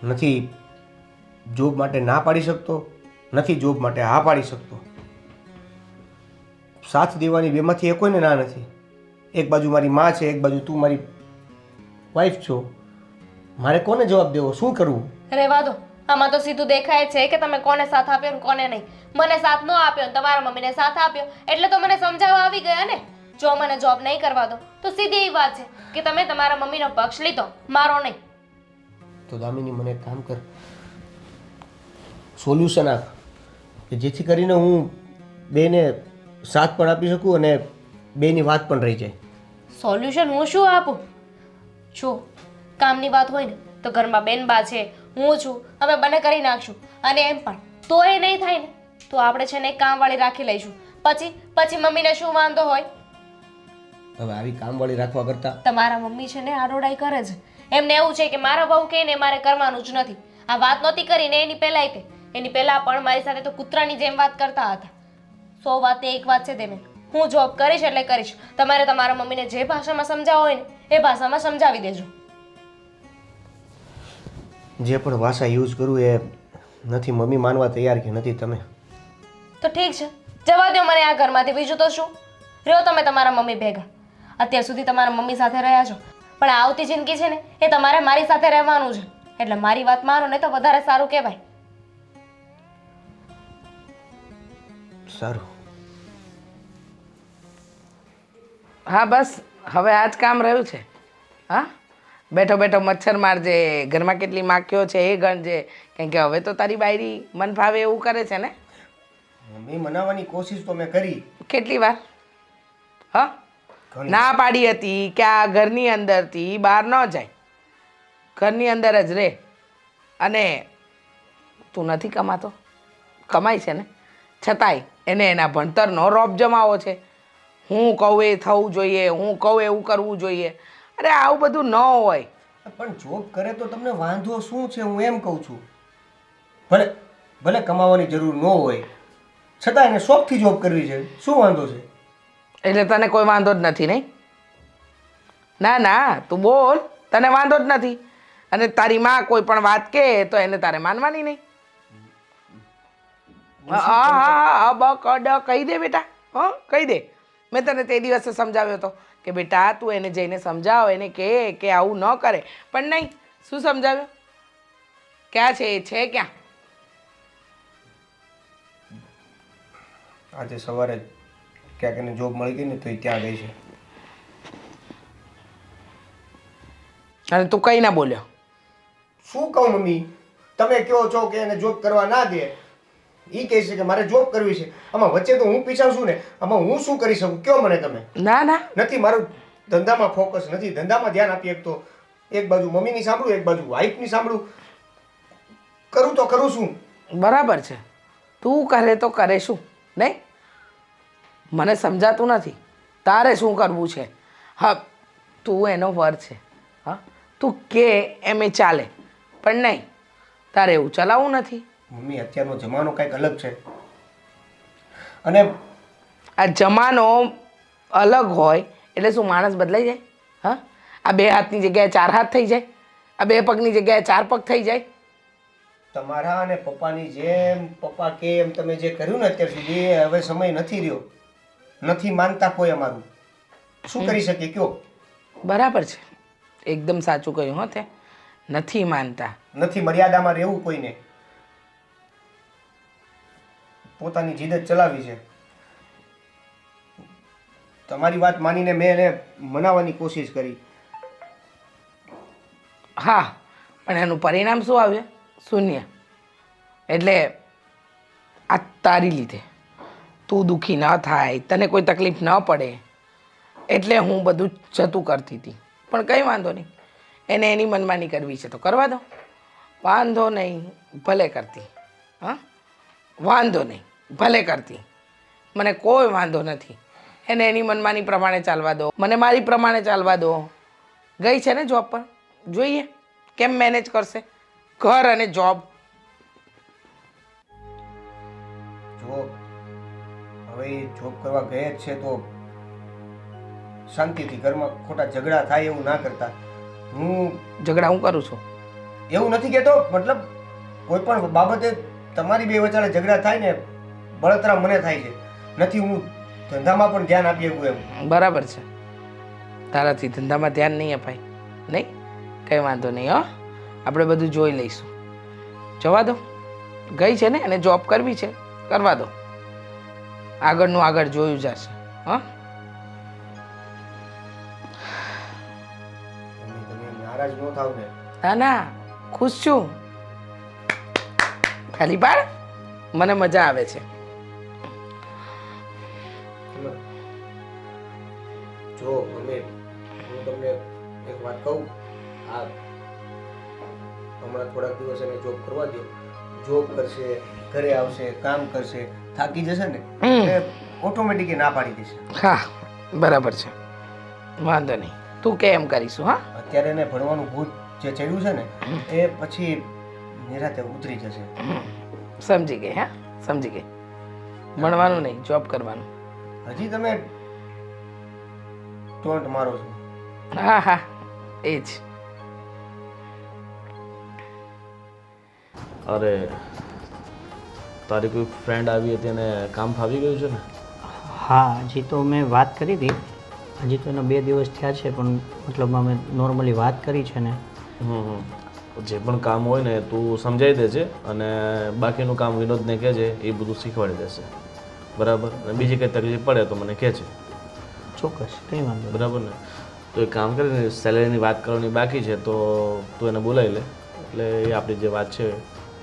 નથી જોબ માટે ના પાડી શકતો, નથી જોબ માટે હા પાડી શકતો. સાથ દેવાની બેમાંથી એ કોઈને ના નથી. એક બાજુ મારી માં છે, એક બાજુ તું મારી વાઈફ છો. મારે કોને જવાબ દેવો? શું કરવું? રહેવા દો. આમાં તો સીધું દેખાય છે કે તમે કોને સાથ આપ્યો ને કોને નહીં. મને સાથ ન આપ્યો ને તમારા મમ્મીને સાથ આપ્યો એટલે તો મને સમજાવવા આવી ગયા ને. જો મને જોબ નહીં કરવા દો તો સીધી એવી વાત છે કે તમે તમારા મમ્મીનો પક્ષ લીધો, મારો નહીં. તો દામિની મને એક કામ કર, સોલ્યુશન આપ કે જેથી કરીને હું બેને સાથ પણ આપી શકું અને બેની વાત પણ રહી જાય. સોલ્યુશન હું શું આપું? જો કામની વાત હોય ને તો ઘરમાં બેનબા છે, હું છું, અમે બંને કરી નાખશું. અને એમ પણ તો એ નહીં થાય ને તો આપણે છે ને એક કામવાળી રાખી લઈશું. પછી મમ્મીને શું વાંધો હોય? હવે આવી કામવાળી રાખવા કરતાં તમારા મમ્મી છે ને આડોડાઈ કરે છે. એમને એવું છે કે મારા બહુ કહીને મારે કરવાનું જ નથી. આ વાત નહોતી કરીને એની પહેલા પણ મારી સાથે તો કૂતરાની જેમ વાત કરતા હતા. 100 વાતની એક વાત છે તેને, હું જોબ કરીશ એટલે કરીશ. તમારે તમારા મમ્મીને જે ભાષામાં સમજાવો હોય ને એ ભાષામાં સમજાવી દેજો. જે પણ ભાષા યુઝ કરું એ નથી મમ્મી માનવા તૈયાર કે નથી તમે. તો ઠીક છે, જવા દો મને આ ઘરમાંથી. બીજું તો શું, રહ્યો તમે તમારા મમ્મી ભેગા. અત્યાર સુધી તમારા મમ્મી સાથે રહ્યા છો, પણ આ આવતી જિંદગી છે ને એ તમારે મારી સાથે રહેવાનું છે. એટલે મારી વાત માનો ને તો વધારે સારું કહેવાય. સારું. હા બસ હવે આ જ કામ રહ્યું છે. હા, બેઠો બેઠો મચ્છર મારજે, ઘરમાં કેટલી માખીઓ છે એ ગણજે, કેમ કે હવે તો તારી બાયરી મન ફાવે એવું કરે છે ને. મમ્મી મનાવવાની કોશિશ તો મેં કરી. કેટલી વાર હા ના પાડી હતી કે આ ઘરની અંદરથી બહાર ન જાય, ઘરની અંદર જ રહે. અને તું નથી કમાતો, કમાય છે ને, છતાંય એને એના ભણતરનો રોપ જમાવો છે. હું કહું એ થવું જોઈએ, હું કહું એવું કરવું જોઈએ. અરે આવું બધું ન હોય. પણ જોબ કરે તો તમને વાંધો શું છે? હું એમ કહું છું. ભલે ભલે કમાવાની જરૂર ન હોય, છતાં એને શોખથી જોબ કરવી છે, શું વાંધો છે? એટલે તને કોઈ વાંધો જ નથી નહીં? ના ના તું બોલ, તને વાંધો જ નથી. અને તારી માં કોઈ પણ વાત કહે તો એને તારે માનવાની નહીં. હા હા બકડ કહી દે બેટા, હા કહી દે. મેં તને તે દિવસે સમજાવ્યો હતો કે બેટા તું એને જઈને સમજાવ, એને કહે કે આવું ન કરે. પણ નહીં, શું સમજાવ્યો? ક્યાં છે એ? છે ક્યાં? આજે સવારે ક્યાંક એને જોબ મળી ગઈ ને તો એ ત્યાં ગઈ છે. અને તું કઈ ના બોલ્યો? શું કહું મમ્મી, તમે કહો છો કે એને જોબ કરવા ના દે, એ કહે છે કે મારે જોબ કરવી છે. આમાં વચ્ચે તો હું પીછાવ છું ને, આમાં હું શું કરી શકું? કયો મને તમે. ના ના નથી, મારું ધંધામાં ફોકસ નથી, ધંધામાં ધ્યાન આપી શકતો. એક બાજુ મમ્મીની સાંભળું, એક બાજુ વાઈફની સાંભળું, કરું તો કરું શું? બરાબર છે, તું કરે તો કરે શું નહીં? મને સમજાતું નથી તારે શું કરવું છે. હા તું એનો વર છે, હા તું કે એમ એ ચાલે, પણ નહીં, તારે એવું ચલાવવું નથી. મમ્મી અત્યારનો જમાનો કંઈક અલગ છે. અને આ જમાનો અલગ હોય એટલે શું માણસ બદલાઈ જાય? હા, આ બે હાથની જગ્યાએ ચાર હાથ થઈ જાય, આ બે પગની જગ્યાએ ચાર પગ થઈ જાય. તમારા અને પપ્પાની જેમ, પપ્પા કે એમ તમે જે કર્યું ને અત્યાર સુધી, એ હવે સમય નથી રહ્યો. નથી માનતા કોઈ અમારું. શું કરી શકીએ કયો? બરાબર છે, એકદમ સાચું કહ્યું. હો તે નથી માનતા, નથી મર્યાદામાં રહેવું કોઈને. પોતાની જીદ જ ચલાવી છે. તમારી વાત માનીને મેં એને મનાવવાની કોશિશ કરી. હા પણ એનું પરિણામ શું આવ્યું? શૂન્ય. એટલે આ તારી લીધે તું દુઃખી ન થાય, તને કોઈ તકલીફ ન પડે એટલે હું બધું જતું કરતી હતી. પણ કંઈ વાંધો નહીં, એને એની મનમાની કરવી છે તો કરવા દો, વાંધો નહીં, ભલે કરતી. હા વાંધો નહીં, ભલે કરતી, મને કોઈ વાંધો નથી. એને એની મનમાની પ્રમાણે ચાલવા દો, મને મારી પ્રમાણે ચાલવા દો. ગઈ છે ને જોબ પર, જોઈએ કેમ મેનેજ કરશે ઘર અને જોબ. જો હવે એ જોબ કરવા ગયા જ છે તો શાંતિથી ઘરમાં ખોટા ઝઘડા થાય એવું ના કરતા. હું ઝઘડા હું કરું છું? એવું નથી કહેતો, મતલબ કોઈ પણ બાબતે તમારી બે વચ્ચે ઝઘડા થાય ને બળતરા મને થાય છે. નથી હું ધંધામાં પણ ધ્યાન આપી શકું એમ. બરાબર છે, તારાથી ધંધામાં ધ્યાન નહીં અપાય નહીં, કંઈ વાંધો નહીં. હો આપણે બધું જોઈ લઈશું, જવા દો. ગઈ છે ને એને જોબ કરવી છે, કરવા દો, આગળનું આગળ જોયું જશે. હા તમે નારાજ ન થાવ ને. ના ના ખુશ છું, ખાલી પાડ, મને મજા આવે છે. જો અમે હું તમને એક વાત કહું, આ હમણાં થોડાક દિવસ એને જોબ કરવા દો. જોબ કરશે, ઘરે આવશે, કામ કરશે, થાકી જશે ને એટલે ઓટોમેટિક ના પાડી દેશે. હા બરાબર છે, વાંધો નહીં, તું કે એમ કરીશું. હા અત્યારે એને ભણવાનું ભૂત જે ચડ્યું છે ને એ પછી નિરાતે ઉતરી જશે. સમજી ગઈ. હા સમજી ગઈ, ભણવાનું નહીં, જોબ કરવાનું. હજી તમે ટોન્ટ મારો છો. હા હા એ જ. અરે તારી કોઈ ફ્રેન્ડ આવી હતી અને કામ ફાવી ગયું છે ને? હા, હજી તો મેં વાત કરી હતી. હજી તો એના 2 દિવસ થયા છે, પણ મતલબ અમે નોર્મલી વાત કરી છે ને. જે પણ કામ હોય ને તું સમજાવી દેજે અને બાકીનું કામ વિનોદને કહેજે, એ બધું શીખવાડી દેશે. બરાબર? અને બીજી કંઈ તકલીફ પડે તો મને કહેજે. ચોક્કસ, કંઈ વાંધો નહીં. બરાબર ને? તો એક કામ કરીને સેલેરીની વાત કરવાની બાકી છે, તો તું એને બોલાવી લે, એટલે એ આપણી જે વાત છે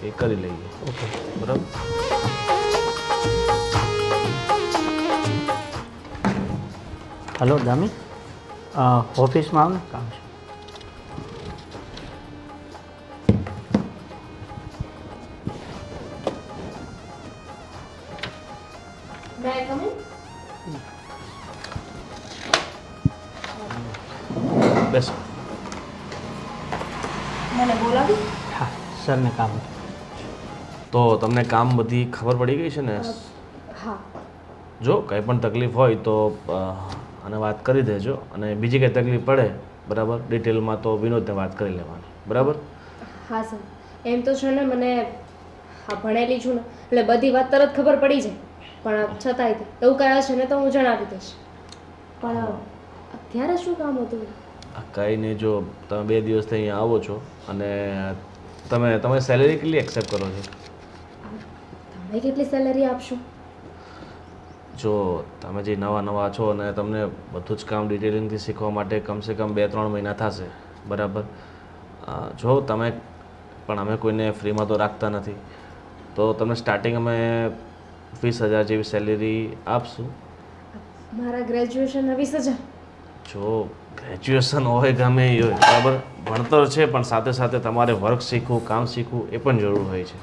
એ કરી લઈએ. ઓકે, બરાબર? હલો દામી, ઓફિસમાં આવ ને, કામ છે. બેસ. મને બોલાવી? હા, સરને કામ હતું. તો તમને કામ બધી ખબર પડી ગઈ છે ને? હા. જો કંઈ પણ તકલીફ હોય તો અને વાત કરી દેજો, અને બીજી કંઈ તકલીફ પડે બરાબર ડિટેલમાં તો વિનોદને વાત કરી લેવાની. બરાબર? હા સર, એમ તો છે ને મને હા ભણેલી છું ને એટલે બધી વાત તરત ખબર પડી જાય, પણ છતાંય એવું કાંઈ હશે ને તો હું જણાવી દઈશ. પણ અત્યારે શું કામ હતું? કંઈ નહીં, જો તમે 2 દિવસથી અહીંયા આવો છો અને તમે સેલેરી કેટલી એક્સેપ્ટ કરો છો? તમે કેટલી સેલેરી આપશો? જો તમે જે નવા છો અને તમને બધું જ કામ ડિટેલિંગથી શીખવા માટે કમસે કમ 2-3 મહિના થશે. બરાબર? જો તમે પણ અમે કોઈને ફ્રીમાં તો રાખતા નથી, તો તમને સ્ટાર્ટિંગ અમે 20,000 જેવી સેલેરી આપશું. મારા ગ્રેજ્યુએશનના 20,000? જો ગ્રેજ્યુએશન હોય ગમે એ હોય, બરાબર, ભણતર છે, પણ સાથે સાથે તમારે વર્ક શીખવું, કામ શીખવું એ પણ જરૂર હોય છે.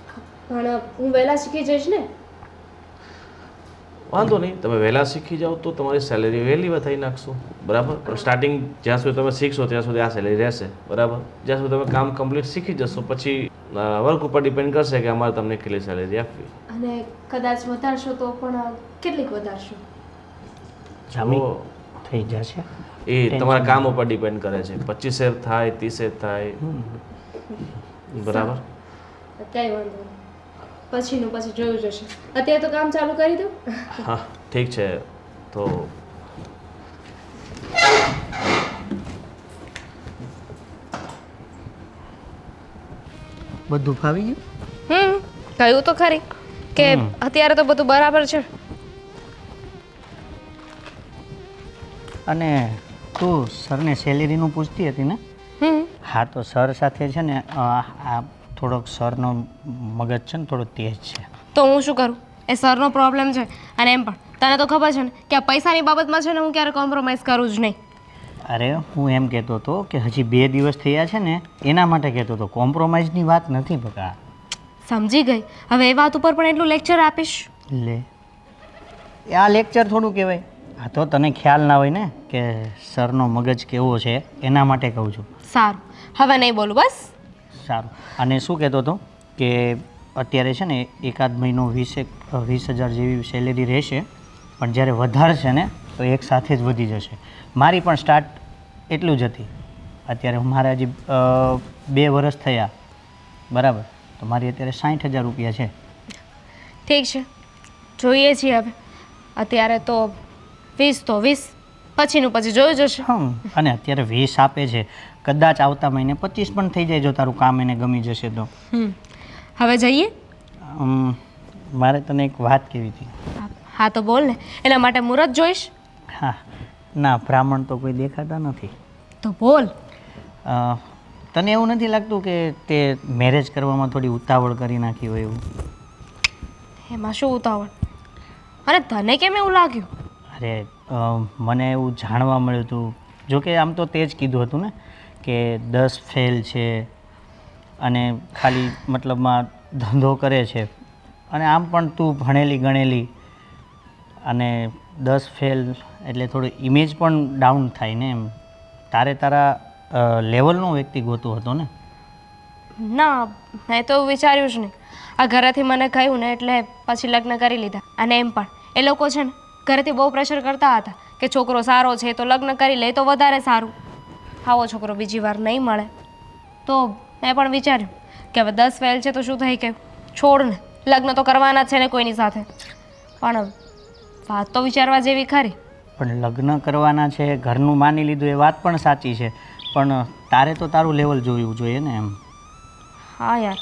પણ હું વહેલા શીખી જઈશ ને? વાંધો નહીં, તમે વહેલા શીખી જાઓ તો તમારી સેલેરી વહેલી વધારી નાખશું. બરાબર? પણ સ્ટાર્ટિંગ જ્યાં સુધી તમે શીખશો ત્યાં સુધી આ સેલેરી રહેશે. બરાબર? જ્યાં સુધી તમે કામ કમ્પ્લીટ શીખી જશો પછી વર્ક ઉપર ડિપેન્ડ કરશે કે અમારે તમને કેટલી સેલેરી આપવી. અને કદાચ વધારશો તો પણ કેટલીક વધારશો? જામી તો થઈ જશે. એ તમારા કામ ઉપર ડિપેન્ડ કરે છે. 25 થાય, 30 થાય. બરાબર? કંઈ વાંધો નહીં, પછીનું પછી જોયું જશે. અત્યારે તો કામ ચાલુ કરી દો. હા, ઠીક છે. તો બધું ફાવી ગયું? કહ્યું તો ખરી કે અત્યારે તો બધું બરાબર છે. અને તું સરને સેલેરીનું પૂછતી હતી ને? હા, તો સર સાથે છે ને આ થોડોક સરનો મગજ છે ને થોડો તેજ છે. તો હું શું કરું? એ સરનો પ્રોબ્લેમ છે. અને એમ પણ તને તો ખબર છે ને કે આ પૈસાની બાબતમાં છે ને હું ક્યારે કોમ્પ્રોમાઇઝ કરું જ નહીં. અરે હું એમ કહેતો હતો કે હજી 2 દિવસ થયા છે ને એના માટે કહેતો હતો, કોમ્પ્રોમાઇઝની વાત નથી બકા. સમજી ગઈ. હવે એ વાત ઉપર પણ એટલું લેક્ચર આપીશ? લે, આ લેક્ચર થોડું કહેવાય. આ તો તને ખ્યાલ ના હોય ને કે સરનો મગજ કેવો છે એના માટે કહું છું. સારું, હવે નહીં બોલું બસ. સારું. અને શું કહેતો હતો કે અત્યારે છે ને 1-8 મહિનો 20,000 જેવી સેલેરી રહેશે, પણ જ્યારે વધારશે ને તો એક સાથે જ વધી જશે. મારી પણ સ્ટાર્ટ એટલું જ હતી. અત્યારે મારા હજી 2 વર્ષ થયા, બરાબર, તો મારી અત્યારે 60,000 રૂપિયા છે. ઠીક છે, જોઈએ છીએ હવે. અત્યારે તો 20 તો 20, પછીનું પછી જોયું જશે. અને અત્યારે 20 આપે છે, કદાચ આવતા મહિને 25 પણ થઈ જાય જો તારું કામ એને ગમી જશે તો. હવે જઈએ? મારે તને એક વાત કહેવી હતી. હા તો બોલ ને, એના માટે મુહૂર્ત જોઈશ? હા, ના, બ્રાહ્મણ તો કોઈ દેખાતા નથી. તો બોલ. તને એવું નથી લાગતું કે તે મેરેજ કરવામાં થોડી ઉતાવળ કરી નાખી હોય એવું? એમાં શું ઉતાવળ? અરે તને કેમ એવું લાગ્યું? અરે મને એવું જાણવા મળ્યું હતું, જોકે આમ તો તે જ કીધું હતું ને કે 10 ફેલ છે અને ખાલી મતલબમાં ધંધો કરે છે, અને આમ પણ તું ભણેલી ગણેલી, અને 10 ફેલ એટલે થોડું ઇમેજ પણ ડાઉન થાય ને એમ. તારે તારા લેવલનો વ્યક્તિ ગોતો હતો ને? ના, મેં તો એવું વિચાર્યું જ નહીં. આ ઘરેથી મને કહ્યું ને એટલે પછી લગ્ન કરી લીધા. અને એમ પણ એ લોકો છે ને ઘરેથી બહુ પ્રેશર કરતા હતા કે છોકરો સારો છે તો લગ્ન કરી લે તો વધારે સારું. આવો છોકરો બીજી વાર નહીં મળે. તો મેં પણ વિચાર્યું કે હવે 10 ફેલ છે તો શું થઈ ગયું, છોડ ને, લગ્ન તો કરવાના જ છે ને કોઈની સાથે, પણ વાત તો વિચારવા જેવી ખરી. પણ લગ્ન કરવાના છે, ઘરનું માની લીધું એ વાત પણ સાચી છે, પણ તારે તો તારું લેવલ જોવું જોઈએ ને એમ. હા યાર,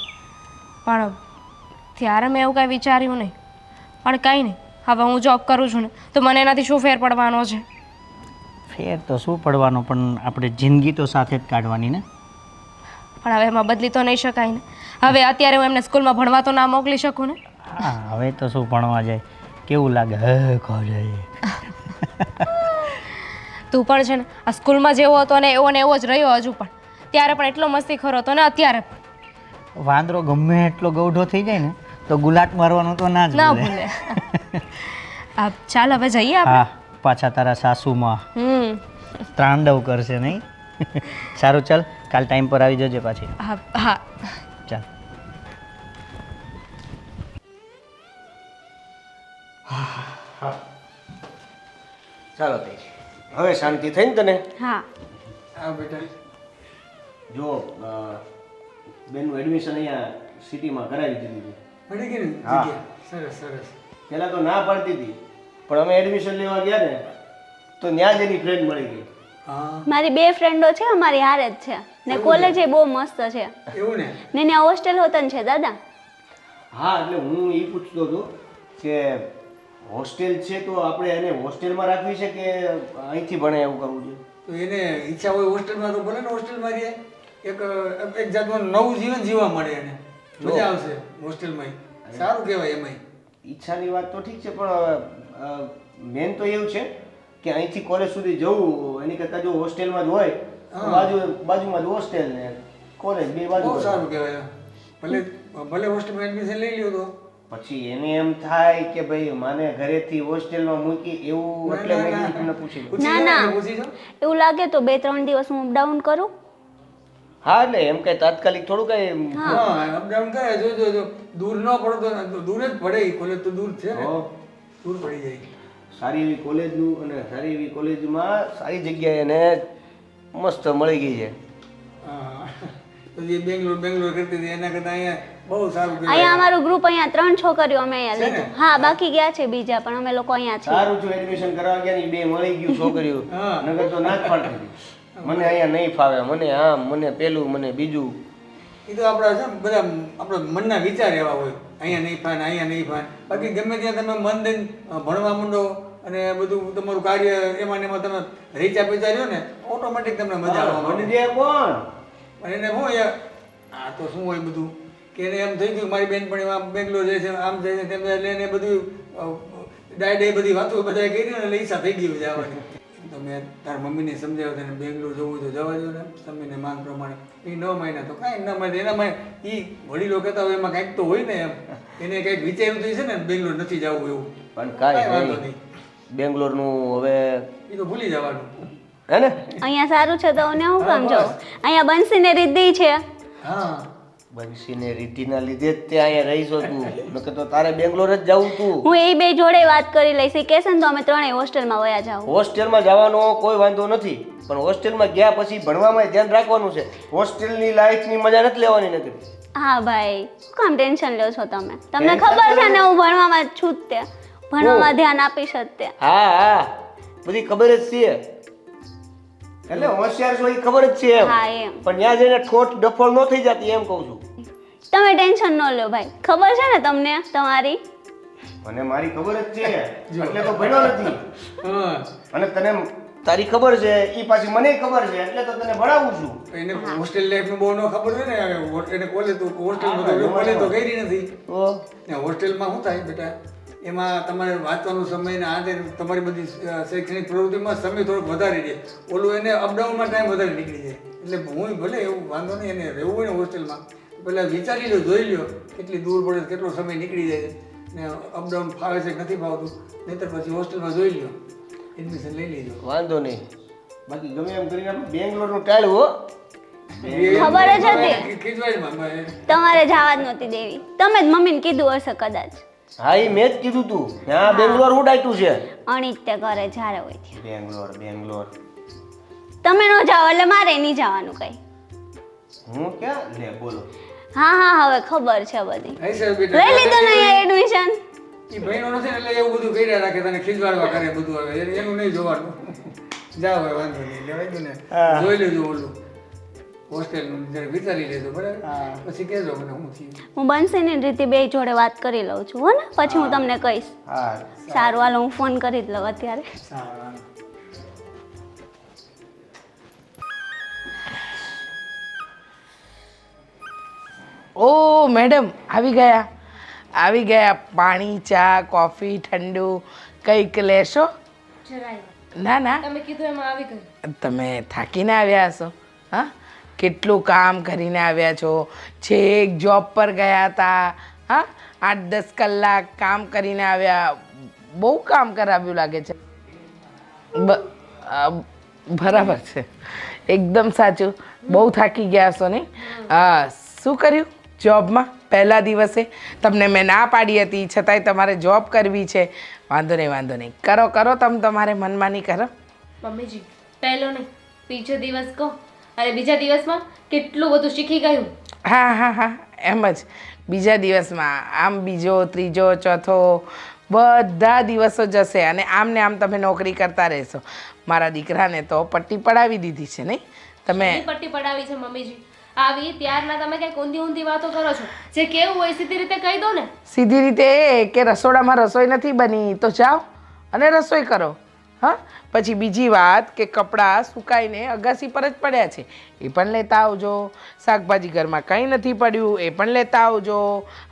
પણ ત્યારે મેં એવું કાંઈ વિચાર્યું નહીં. પણ કંઈ નહીં, હવે હું જોબ કરું છું ને તો મને એનાથી શું ફેર પડવાનો છે? ફેર તો શું પડવાનો, પણ આપણે જિંદગી તો સાથે જ કાઢવાની ને. પણ હવે એમાં બદલી તો નહીં શકાય ને. હવે અત્યારે હું એમને સ્કૂલમાં ભણવા તો ના મોકલી શકું ને. હા, હવે તો શું ભણવા જાય, કેવું લાગે હે કરે. તું પણ છે ને આ સ્કૂલમાં જેવો હતો ને એવો જ રહ્યો હજુ પણ. ત્યારે પણ એટલો મસ્તી ખરો હતો ને અત્યારે પણ. વાંદરો ગમે એટલો ગૌઢો થઈ જાય ને તો ગુલાટ મારવાનું તો ના જ ના ભૂલે. ભૂલે. ચાલ હવે જઈએ આપણે. હા, પાછા તારા સાસુમાં ત્રાંડવ કરશે નહીં. સારું, ચાલ કાલ ટાઈમ પર આવી જજે પાછી. હા હા ચાલ. ચાલો તે હવે શાંતિ થઈ ને તને? હા. હા બેટા. જો બેનનું એડમિશન અહીંયા સિટીમાં કરાવી દીધું છે. મળી ગઈ ને હા. જગ્યા? સરસ સરસ. પહેલાં તો ના પાડતી હતી, પણ અમે એડમિશન લેવા ગયા ને તો ત્યાં જ એની ફ્રેન્ડ મળી ગઈ. હા મારી 2 ફ્રેન્ડો છે, અમારી હારે જ છે ને, કોલેજ એ બહુ મસ્ત છે એવું ને? ને ત્યાં હોસ્ટેલ હોતન છે દાદા. હા, એટલે હું એ પૂછતો હતો કે હોસ્ટેલ છે તો આપણે એને હોસ્ટેલમાં રાખવી છે કે અહીંથી ભણે એવું કરવું છે? તો એને ઈચ્છા હોય હોસ્ટેલમાં તો ભલે ને હોસ્ટેલમાં રહે. એક જાતનું નવું જીવન જીવવા મળે એને. મજા આવશે હોસ્ટેલમાં. સારું કહેવાય એમાંય. ઈચ્છાની વાત તો ઠીક છે, પણ મેન તો એવું છે કે અહીંથી કોલેજ સુધી જવું એની કરતાં જો હોસ્ટેલમાં જ હોય તો બાજુમાં જ હોસ્ટેલ ને કોલેજ બે બાજુ. બહુ સારું કહેવાય. ભલે હોસ્ટેલમાં એડમિશન લઈ લ્યો તો પછી એને એમ થાય કે ભાઈ માને ઘરેથી હોસ્ટેલમાં મૂકી એવું, એટલે મેં કીધું તમને પૂછી લઉં. ના ના, પૂછી જાઓ. એવું લાગે તો 2-3 દિવસ હું અપડાઉન કરું. હા, એટલે એમ કઈ તાત્કાલિક થોડું કઈ. હા, અપડાઉન કરે. જો દૂર ન પડો તો દૂર જ પડે. કોલેજ તો દૂર છે ને, દૂર પડી જાય. સારી એવી કોલેજનું અને સારી એવી કોલેજમાં સારી જગ્યાએ એને મસ્ત મળી ગઈ છે. હા, તો જે બેંગ્લોર કરતી હતી એના કરતાં અહીંયા બહુ સારું કહેવાય. અહીંયા અમારું ગ્રુપ, અહીંયા 3 છોકરીઓ અમે અહીંયા લીધું. હા, બાકી ગયા છે બીજા, પણ અમે લોકો અહીંયા છીએ. સારું છું એડમિશન કરાવવા ગયા ને બે મળી ગયું છોકરીઓ. હા. નગર તો ના જ પાડતી હતી. મને અહીંયા નહીં ફાવે, મને આમ, મને પેલું, મને બીજું. એ તો આપણા છે ને બધા આપણા મનના વિચાર એવા હોય. અહીંયા નહીં ફાન, અહીંયા નહીં ફાન. બાકી ગમે ત્યાં તમે મન દઈને ભણવા માંડો અને બધું તમારું કાર્ય એમાં ને એમાં તમે રીચા પીચા રહ્યો ને ઓટોમેટિક તમને મજા આવવા માંડે. મને દે કોણ? પણ એને શું યાર, આ તો શું હોય બધું કે એને એમ થઈ ગયું મારી બેનપણી આમ બેંગ્લોર જાય છે, આમ જાય છે, તેમ જાય, એટલે એને બધું ડાયડે બધી વાતો બધા કરી ને એટલે ઈચ્છા થઈ ગયું જવાની. તો મેં તારા મમ્મીને સમજાવ્યું તેને બેંગ્લોર જવું તો જવા દો ને, સમયને માંગ પ્રમાણે. એ 9 મહિના તો કાંઈ ન મળે એનામાં. એ વડીલો કહેતા હોય એમાં કાંઈક તો હોય ને એમ. એને કંઈક વિચાર્યું તો છે ને બેંગ્લોર નથી જવું એવું. પણ કાંઈ કાંઈ વાંધો નહીં. નહીં, બેંગ્લોરનું હવે એ તો ભૂલી જવાનું. હે ને? અહીંયા સારું છે તો ને હું કામ હા, જાઉં. અહીંયા બંસીને રીધી છે. હા, બંસીને રીતિના લીધે જ તે અહીંયા રહીશો તું, નકર તો તારે બેંગ્લોર જ જવું તું. હું એ 2 જોડે વાત કરી લઈશ. એ કહેશે ને તો અમે 3 હોસ્ટેલમાં વયા જાઉં. હોસ્ટેલમાં જવાનો કોઈ વાંધો નથી, પણ હોસ્ટેલમાં ગયા પછી ભણવામાં ધ્યાન રાખવાનું છે. હોસ્ટેલની લાઈફની મજા નથી લેવાની નથી. હા ભાઈ, શું કામ ટેન્શન લ્યો છો તમે? તમને ખબર છે ને હું ભણવામાં જ છું જ તે. ભણવામાં ધ્યાન આપીશ જ તે. હા હા, બધી ખબર જ છે. એટલે હોશિયાર છો એ ખબર જ છે એમ. હા એમ. પણ ત્યાં જઈને ઠોઠ ડફોળ ન થઈ જતી એમ કહું છું. તમે ટેન્શન ન લો ભાઈ, ખબર છે ને તમને તમારી. મને મારી ખબર જ છે, એટલે તો ભણ્યો નથી. હા. અને તને તારી ખબર છે એ પાછી મને ખબર છે, એટલે તો તને ભણાવું છું. એને હોસ્ટેલ લાઈફનું બહુ ન ખબર હોય ને. એને કોલેજ તો હોસ્ટેલમાં કોલેજ તો કરી નથી. તો ને હોસ્ટેલમાં શું થાય બેટા, એમાં તમારે વાંચવાનો સમય ને આ તે તમારી બધી શૈક્ષણિક પ્રવૃત્તિમાં સમય થોડોક વધારે રહે. ઓલું એને અપડાઉનમાં ટાઈમ વધારે નીકળી જાય. એટલે હું ભલે એવું વાંધો નહીં, એને રહેવું હોય ને હોસ્ટેલમાં પહેલાં વિચારી લો, જોઈ લો કેટલી દૂર પડે, કેટલો સમય નીકળી જાય ને અપડાઉન ફાવે છે કે નથી ફાવતું. નહીંતર પછી હોસ્ટેલમાં જોઈ લો, એડમિશન લઈ લેજો. વાંધો નહીં. બાકી ગમે એમ કરીને આપણે બેંગ્લોરનું ટાળ્યું હો. ખબર જ હતી. ખીજવાડમાં તમારે જવા જ નહોતી દેવી. તમે જ મમ્મીને કીધું હશે કદાચ. હા, એ મેં જ કીધું તું. ત્યાં બેંગ્લોર ઉડાયતું છે. અણિત્ય કરે જ્યારે હોય ત્યાં. બેંગ્લોર બેંગ્લોર તમે ન જાઓ એટલે મારે નહીં જવાનું કઈ. હું ક્યાં લે બોલો. હા હા હવે ખબર છે બધી. અહીં સાહેબ બેટા લઈ લીધું ને અહીંયા એડમિશન? એ ભાઈનો નથી ને એટલે એવું બધું કર્યા રાખે તને ખીજવાડવા કરે બધું આવે એનું નહીં જોવાનું જાવ હવે વાંધો નહીં એટલે વાંધો ને જોઈ લેજો ઓલું હોસ્ટેલનું જરા વિચારી લેજો બરાબર પછી કહેજો મને હું થયું. હું બનશે ને રીતિ બે જોડે વાત કરી લઉં છું હો ને, પછી હું તમને કહીશ. હા સારું હાલો હું ફોન કરી જ લઉં અત્યારે. સારું. ઓ મેડમ આવી ગયા. પાણી, ચા, કોફી, ઠંડુ કંઈક લેશો? જરાય ના તમે કીધું એમાં આવી ગયું. તમે થાકીને આવ્યા હશો. હા, કેટલું કામ કરીને આવ્યા છો. છેક જોબ પર ગયા હતા. હા, 8-10 કલાક કામ કરીને આવ્યા. બહુ કામ કરાવ્યું લાગે છે. બરાબર છે, એકદમ સાચું. બહુ થાકી ગયા છો ને? હા, શું કર્યું જોબમાં પહેલા દિવસે? તમને મેં ના પાડી હતી છતાંય તમારે જોબ કરવી છે. વાંધો નહીં, કરો તમે તમારે મનમાની કરો. મમ્મીજી પહેલો નહીં બીજો દિવસ કહો અને બીજા દિવસમાં કેટલું બધું શીખી ગયું. હા એમ જ. બીજા દિવસમાં આમ બીજો, ત્રીજો, ચોથો બધા દિવસો જશે અને આમ ને આમ તમે નોકરી કરતા રહેશો. મારા દીકરાને તો પટ્ટી પડાવી દીધી છે નહીં તમે? શેની પટ્ટી પડાવી છે મમ્મીજી? આવી ત્યારના તમે કઈક ઊંધી વાતો કરો છો. જે કેવું હોય સીધી રીતે કહી દો ને. સીધી રીતે એ કે રસોડામાં રસોઈ નથી બની તો જાઓ અને રસોઈ કરો. હા, પછી બીજી વાત કે કપડાં સુકાઈને અગાસી પર જ પડ્યા છે એ પણ લેતા આવજો. શાકભાજી ઘરમાં કંઈ નથી પડ્યું એ પણ લેતા આવજો.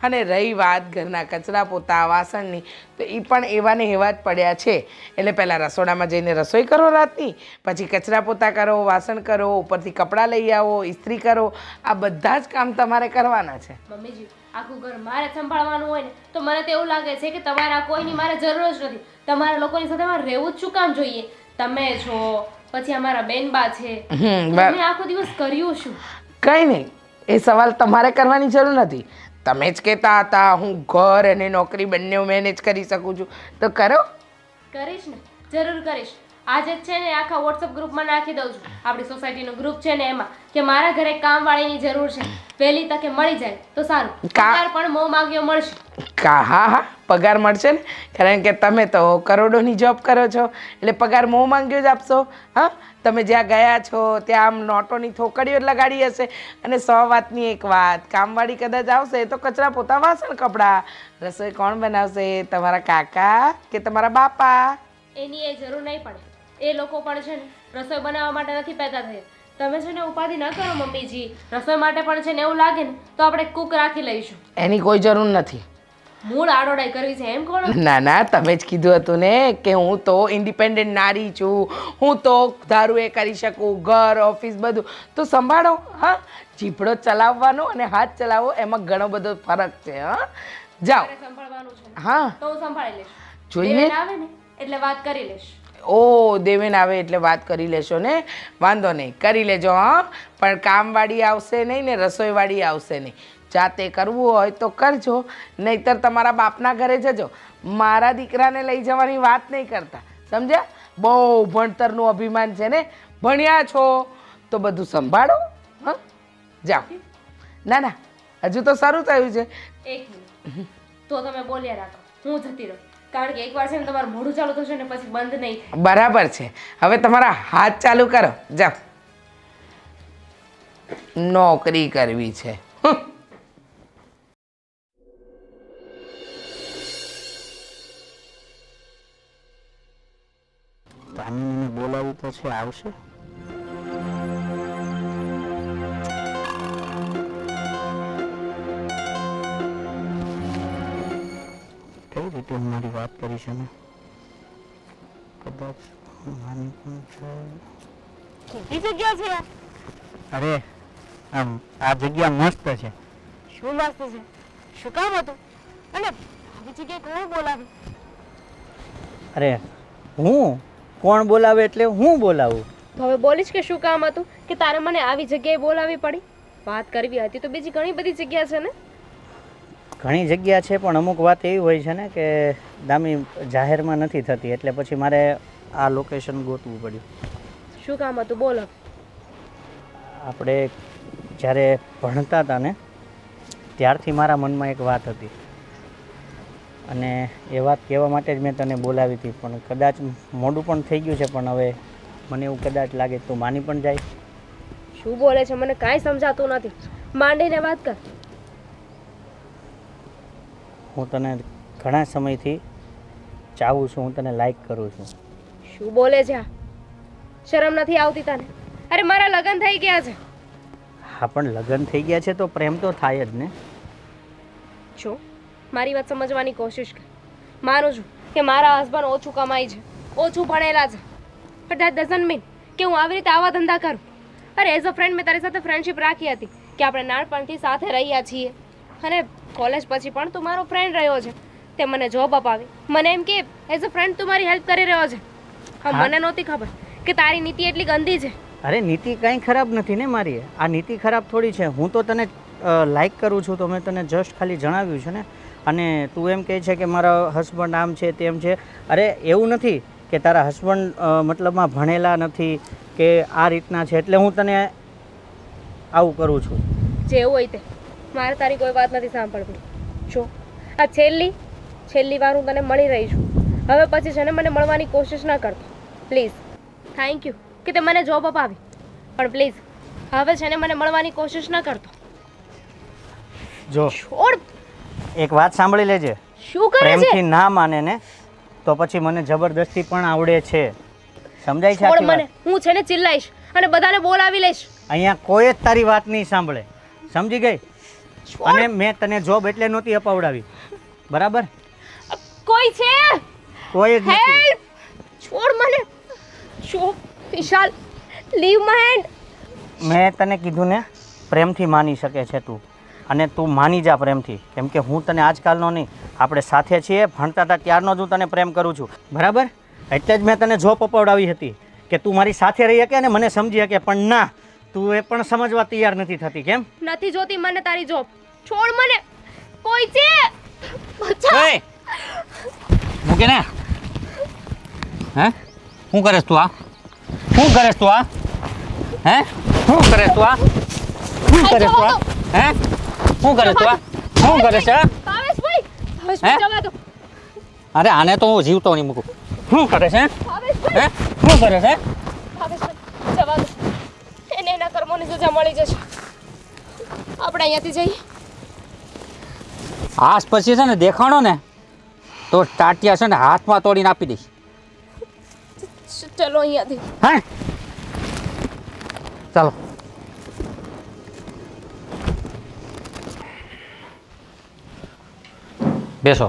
અને રહી વાત ઘરના કચરા પોતા વાસણની તો એ પણ એવા ને એવા જ પડ્યા છે. એટલે પહેલાં રસોડામાં જઈને રસોઈ કરો રાતની, પછી કચરા પોતા કરો, વાસણ કરો, ઉપરથી કપડાં લઈ આવો, ઇસ્ત્રી કરો. આ બધા જ કામ તમારે કરવાના છે. મમ્મીજી આખું ઘર મારે સંભાળવાનું હોય ને તો મને તો એવું લાગે છે કે તમારા કોઈની મારે જરૂર જ નથી. તમારા લોકોની સાથે મારે રહેવું જ શું કામ જોઈએ? તમે છો, પછી અમારા બેનબા છે. તમે આખો દિવસ કર્યું શું? કંઈ નહીં, એ સવાલ તમારે કરવાની જરૂર નથી. તમે જ કહેતા હતા હું ઘર અને નોકરી બંને મેનેજ કરી શકું છું તો કરો. કરીશ ને, જરૂર કરીશ. આજે જ છે ને આખા વોટ્સઅપ ગ્રુપમાં નાખી દઉં છું. આપણી સોસાયટીનું ગ્રુપ છે ને એમાં કે મારા ઘરે કામવાળીની જરૂર છે. વહેલી તકે મળી જાય તો સારું. પગાર પણ મોં માગ્યો મળશે. હા પગાર મળશે ને, કારણ કે તમે તો કરોડોની જોબ કરો છો એટલે પગાર મોં માંગ્યો જ આપશો. હા, તમે જ્યાં ગયા છો ત્યાં આમ નોટોની થોકડીઓ લગાડી હશે. અને 100 વાતની એક વાત, કામવાળી કદાચ આવશે તો કચરા પોતા વાસણ કપડાં રસોઈ કોણ બનાવશે? તમારા કાકા કે તમારા બાપા? એની એ જરૂર નહીં પડે. એ લોકો પણ છે ને રસોઈ બનાવવા માટે નથી પેદા થયા. તમે છે ને ઉપાધિ ન કરો મમ્મીજી. રસોઈ માટે પણ છે ને એવું લાગે ને તો આપણે કુક રાખી લઈશું. એની કોઈ જરૂર નથી. મૂળ આડોડાઈ કરવી છે એમ કોણ? ના તમે જ કીધું હતું ને કે હું તો ઇન્ડિપેન્ડન્ટ નારી છું. હું તો ધારું એ કરી શકું. ઘર, ઓફિસ બધું તો સંભાળો. હા, જીભડો ચલાવવાનો અને હાથ ચલાવવો એમાં ઘણો બધો ફરક છે. હા, જાઓ. સંભાળવાનું છે હા તો હું સંભાળી લઈશ. જોઈએ આવે ને એટલે વાત કરી લઈશ. ઓ દેવેન આવે એટલે વાત કરી લેશો ને? વાંધો નહીં, કરી લેજો. હા, પણ કામવાળી આવશે નહીં ને રસોઈવાળી આવશે નહીં. જાતે કરવું હોય તો કરજો, નહીંતર તમારા બાપના ઘરે જજો. મારા દીકરાને લઈ જવાની વાત નહીં કરતા, સમજ્યા? બહુ ભણતરનું અભિમાન છે ને, ભણ્યા છો તો બધું સંભાળો. હા, જાઓ. ના હજુ તો શરૂ થયું છે. એક મિનિટ તો તમે બોલ્યા રાખો, હું જતી રહું. કારણ કે એકવાર છે ને તમારું મોઢું ચાલુ થશે ને પછી બંધ નહીં થાય. બરાબર છે, હવે તમારા હાથ ચાલુ કરો. જાઓ, નોકરી કરવી છે. બોલાવી તો છે, આવશે. કઈ રીતે હું મારી વાત કરી છે ને? કદાચ માની પણ છે. કેટલી જગ્યા છે? અરે આમ આ જગ્યા મસ્ત છે. શું મસ્ત છે? શું કામ હતું? અને આવી જગ્યાએ કોણ બોલાવે? અરે હું કોણ બોલાવે એટલે હું બોલાવું? તો હવે બોલીશ કે શું કામ હતું કે તારે મને આવી જગ્યાએ બોલાવી પડી? વાત કરવી હતી તો બીજી ઘણી બધી જગ્યા છે ને. ઘણી જગ્યા છે પણ અમુક વાત એવી હોય છે ને કે દામી જાહેરમાં નથી થતી, એટલે પછી મારે આ લોકેશન ગોતવું પડ્યું. શું કામ હતું બોલો. આપણે જ્યારે ભણતા હતા ને ત્યારથી મારા મનમાં એક વાત હતી અને એ વાત કહેવા માટે જ મેં તને બોલાવી હતી, પણ કદાચ મોડું પણ થઈ ગયું છે. પણ હવે મને એવું કદાચ લાગે તું માની પણ જાય. શું બોલે છે મને કાંઈ સમજાતું નથી. માંડીને વાત કર. હું તને ઘણા સમયથી ચાહું છું, હું તને લાઈક કરું છું. શું બોલે છે આ? શરમ નથી આવતી તને? અરે મારા લગ્ન થઈ ગયા છે. હા, પણ લગ્ન થઈ ગયા છે તો પ્રેમ તો થાય જ ને. જો મારી વાત સમજવાની કોશિશ કર. માનું છું કે મારા હસબન્ડ ઓછું કમાય છે, ઓછું ભણેલા છે, બટ ધેટ ડઝન્ટ મીન કે હું આવી રીતે આવા ધંધા કરું. અરે એઝ અ ફ્રેન્ડ મેં તારી સાથે ફ્રેન્ડશિપ રાખી હતી કે આપણે નાનપણથી સાથે રહ્યા છીએ અને કોલેજ પછી પણ તું મારો ફ્રેન્ડ રહ્યો છે. તે મને જોબ અપાવી, મને એમ કે એઝ અ ફ્રેન્ડ તું મારી હેલ્પ કરી રહ્યો છે. હા, મને નહોતી ખબર કે તારી નીતિ એટલી ગંદી છે. અરે નીતિ કાંઈ ખરાબ નથી ને મારી. આ નીતિ ખરાબ થોડી છે. હું તો તને લાઈક કરું છું તો મેં તને જસ્ટ ખાલી જણાવ્યું છે ને. અને તું એમ કહે છે કે મારા હસબન્ડ આમ છે તેમ છે. અરે એવું નથી કે તારા હસબન્ડ મતલબમાં ભણેલા નથી કે આ રીતના છે એટલે હું તને આવું કરું છું. જે હોય તે, મારે તારી કોઈ વાત નથી સાંભળવી. જો આ છેલ્લી વાર હું તને મળી રહી છું. હવે પછી છે ને મને મળવાની કોશિશ ના કરતો પ્લીઝ. થેન્ક યુ કે તે મને જોબ અપાવી, પણ પ્લીઝ હવે છે ને મને મળવાની કોશિશ ના કરતો. જો છોડ. એક વાત સાંભળી લેજે. શું કરે છે? પ્રેમથી ના માને ને તો પછી મને જબરદસ્તી પણ આવડે છે. સમજાય છે છોડ આખી વાત? મને. હું છે ને ચિલ્લાઈશ અને બધાને બોલાવી લઈશ. અહીંયા કોઈ જ તારી વાત નહીં સાંભળે. સમજી ગઈ? છોડ. અને મેં તને જોબ એટલે નહોતી અપાવડાવી, બરાબર? કોઈ છે? કોઈ જ નથી. હેલ્પ! છોડ મને. શું વિશાલ, લીવ માય હેન્ડ. મેં તને કીધું ને પ્રેમથી માની શકે છે તું, અને તું માની જા પ્રેમથી. કેમ કે હું તને આજકાલનો નહીં, આપણે સાથે છીએ, ભણતા હતા ત્યારનો જ હું તને પ્રેમ કરું છું, બરાબર? એટલે જ મેં તને જોબ અપાવડાવી હતી કે તું મારી સાથે રહી શકે અને મને સમજી શકે. પણ ના, તું એ પણ સમજવા તૈયાર નથી થતી. કેમ નથી જોતી મને તારી જોબ? છોડ મને. કોઈ છે? બચાવ. ઓય મૂકે ને. હે શું કરેસ તું આ? શું કરેસ તું આ? હે શું કરેસ તું આ? શું કરેસ તું આ? હે શું કરેસ તું આ? શું કરે છે? ભાવેશભાઈ, ભાવેશભાઈ જવા દો. અરે આને તો હું જીવતો નહીં મૂકું. શું કરે છે? ભાવેશભાઈ, હે શું કરે છે? ભાવેશભાઈ જવા દો. એને એના કર્મોની સજા મળી જશે. આપણે અહીંયાથી જઈએ. આજ પછી છે ને દેખાણો ને તો ટાટિયા છે ને હાથમાં તોડીને આપી દઈશ. ચલો અહીંયાથી. હા ચાલો. બેસો.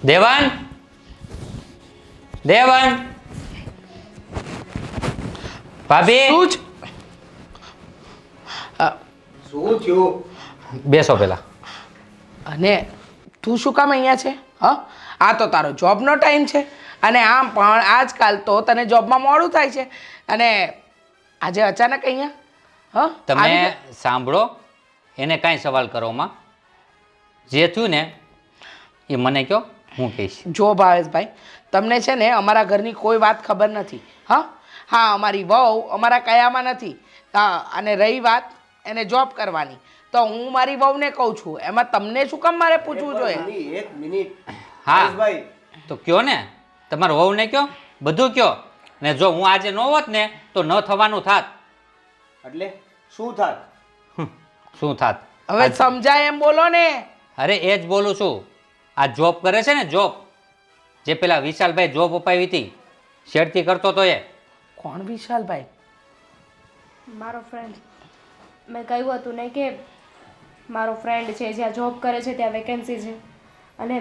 દેવાન, દેવાન, ભાભી શું જ શું થયું? બેસો પેલા. અને તું શું કામ અહીંયા છે? હા, આ તો તારો જોબનો ટાઈમ છે અને આમ પણ આજકાલ તો તને જોબમાં મોડું થાય છે અને આજે અચાનક અહીંયા હા તમે સાંભળો, એને કાંઈ સવાલ કરવામાં જે થયું ને એ મને કહો, હું કહીશ. જો ભાવેશભાઈ, તમને છે ને અમારા ઘરની કોઈ વાત ખબર નથી. હા હા, અમારી વહુ અમારા કયામાં નથી. હા, અને રહી વાત એને જોબ કરવાની, તો હું મારી વહુને કહું છું, એમાં તમને શું કામ મારે પૂછવું જોઈએ? એક મિનિટ. હા ભાઈ, તો કયો ને, તમારા વહુને કયો, બધું કયો. ને જો હું આજે ન હોત ને તો ન થવાનું થાત. એટલે શું થાત? શું થાત? હવે સમજાય એમ બોલો ને. અરે એ જ બોલું છું. આ જોબ કરે છે ને, જોબ જે પેલા વિશાલભાઈ જોબ અપાવી હતી, શેરથી કરતો તો એ. કોણ વિશાલભાઈ? મારો ફ્રેન્ડ. મેં કહ્યું હતું ને કે મારો ફ્રેન્ડ છે, જ્યાં જોબ કરે છે ત્યાં વેકેન્સી છે અને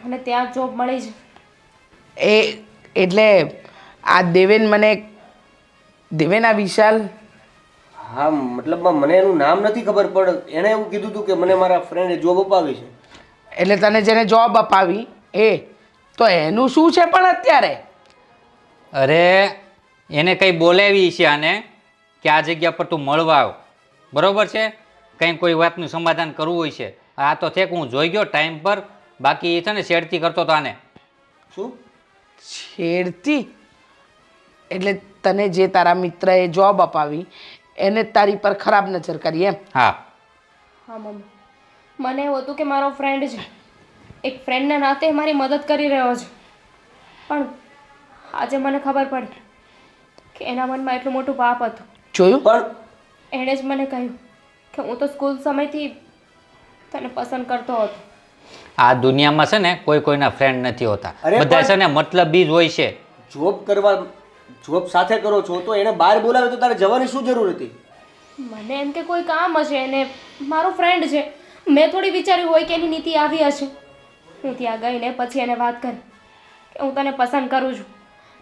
મને ત્યાં જોબ મળી છે. એ એટલે આ દેવેન દેવેન આ વિશાલ. હા, મતલબમાં મને એનું નામ નથી ખબર, પણ એણે એવું કીધું હતું કે મને મારા ફ્રેન્ડે જોબ અપાવી છે. એટલે તને જેને જોબ અપાવી એ તો એનું શું છે પણ અત્યારે? અરે એને કંઈ બોલાવી છે આને કે આ જગ્યા પર તું મળવા આવ, બરોબર છે? કંઈ કોઈ વાતનું સમાધાન કરવું હોય છે. આ તો થેક હું જોઈ ગયો ટાઈમ પર, બાકી એ છે ને શેરથી કરતો હતો આને. શું? છેડતી? એટલે તને જે તારા મિત્રએ જોબ અપાવી એને જ તારી પર ખરાબ નજર કરી એમ. હા હા મમ્મી, મને એવું હતું કે મારો ફ્રેન્ડ છે, એક ફ્રેન્ડના નાતે મારી મદદ કરી રહ્યો છે, પણ આજે મને ખબર પડી કે એના મનમાં એટલું મોટું પાપ હતું. જોયું? પણ એણે જ મને કહ્યું કે હું તો સ્કૂલ સમયથી તને પસંદ કરતો હતો. આ દુનિયામાં છે ને કોઈ કોઈના ફ્રેન્ડ નથી હોતા, અરે બધા પણ- છે ને મતલબી જ હોય છે. જોબ સાથે કરો છો તો એને બહાર બોલાવે તો તારે જવાની શું જરૂર હતી? મને એમ કે કોઈ કામ હશે અને મારો ફ્રેન્ડ છે, મેં થોડી વિચાર્યું હોય કે એની નીતિ આવી હશે. હું ત્યાં ગઈને પછી એને વાત કરી કે હું તને પસંદ કરું છું.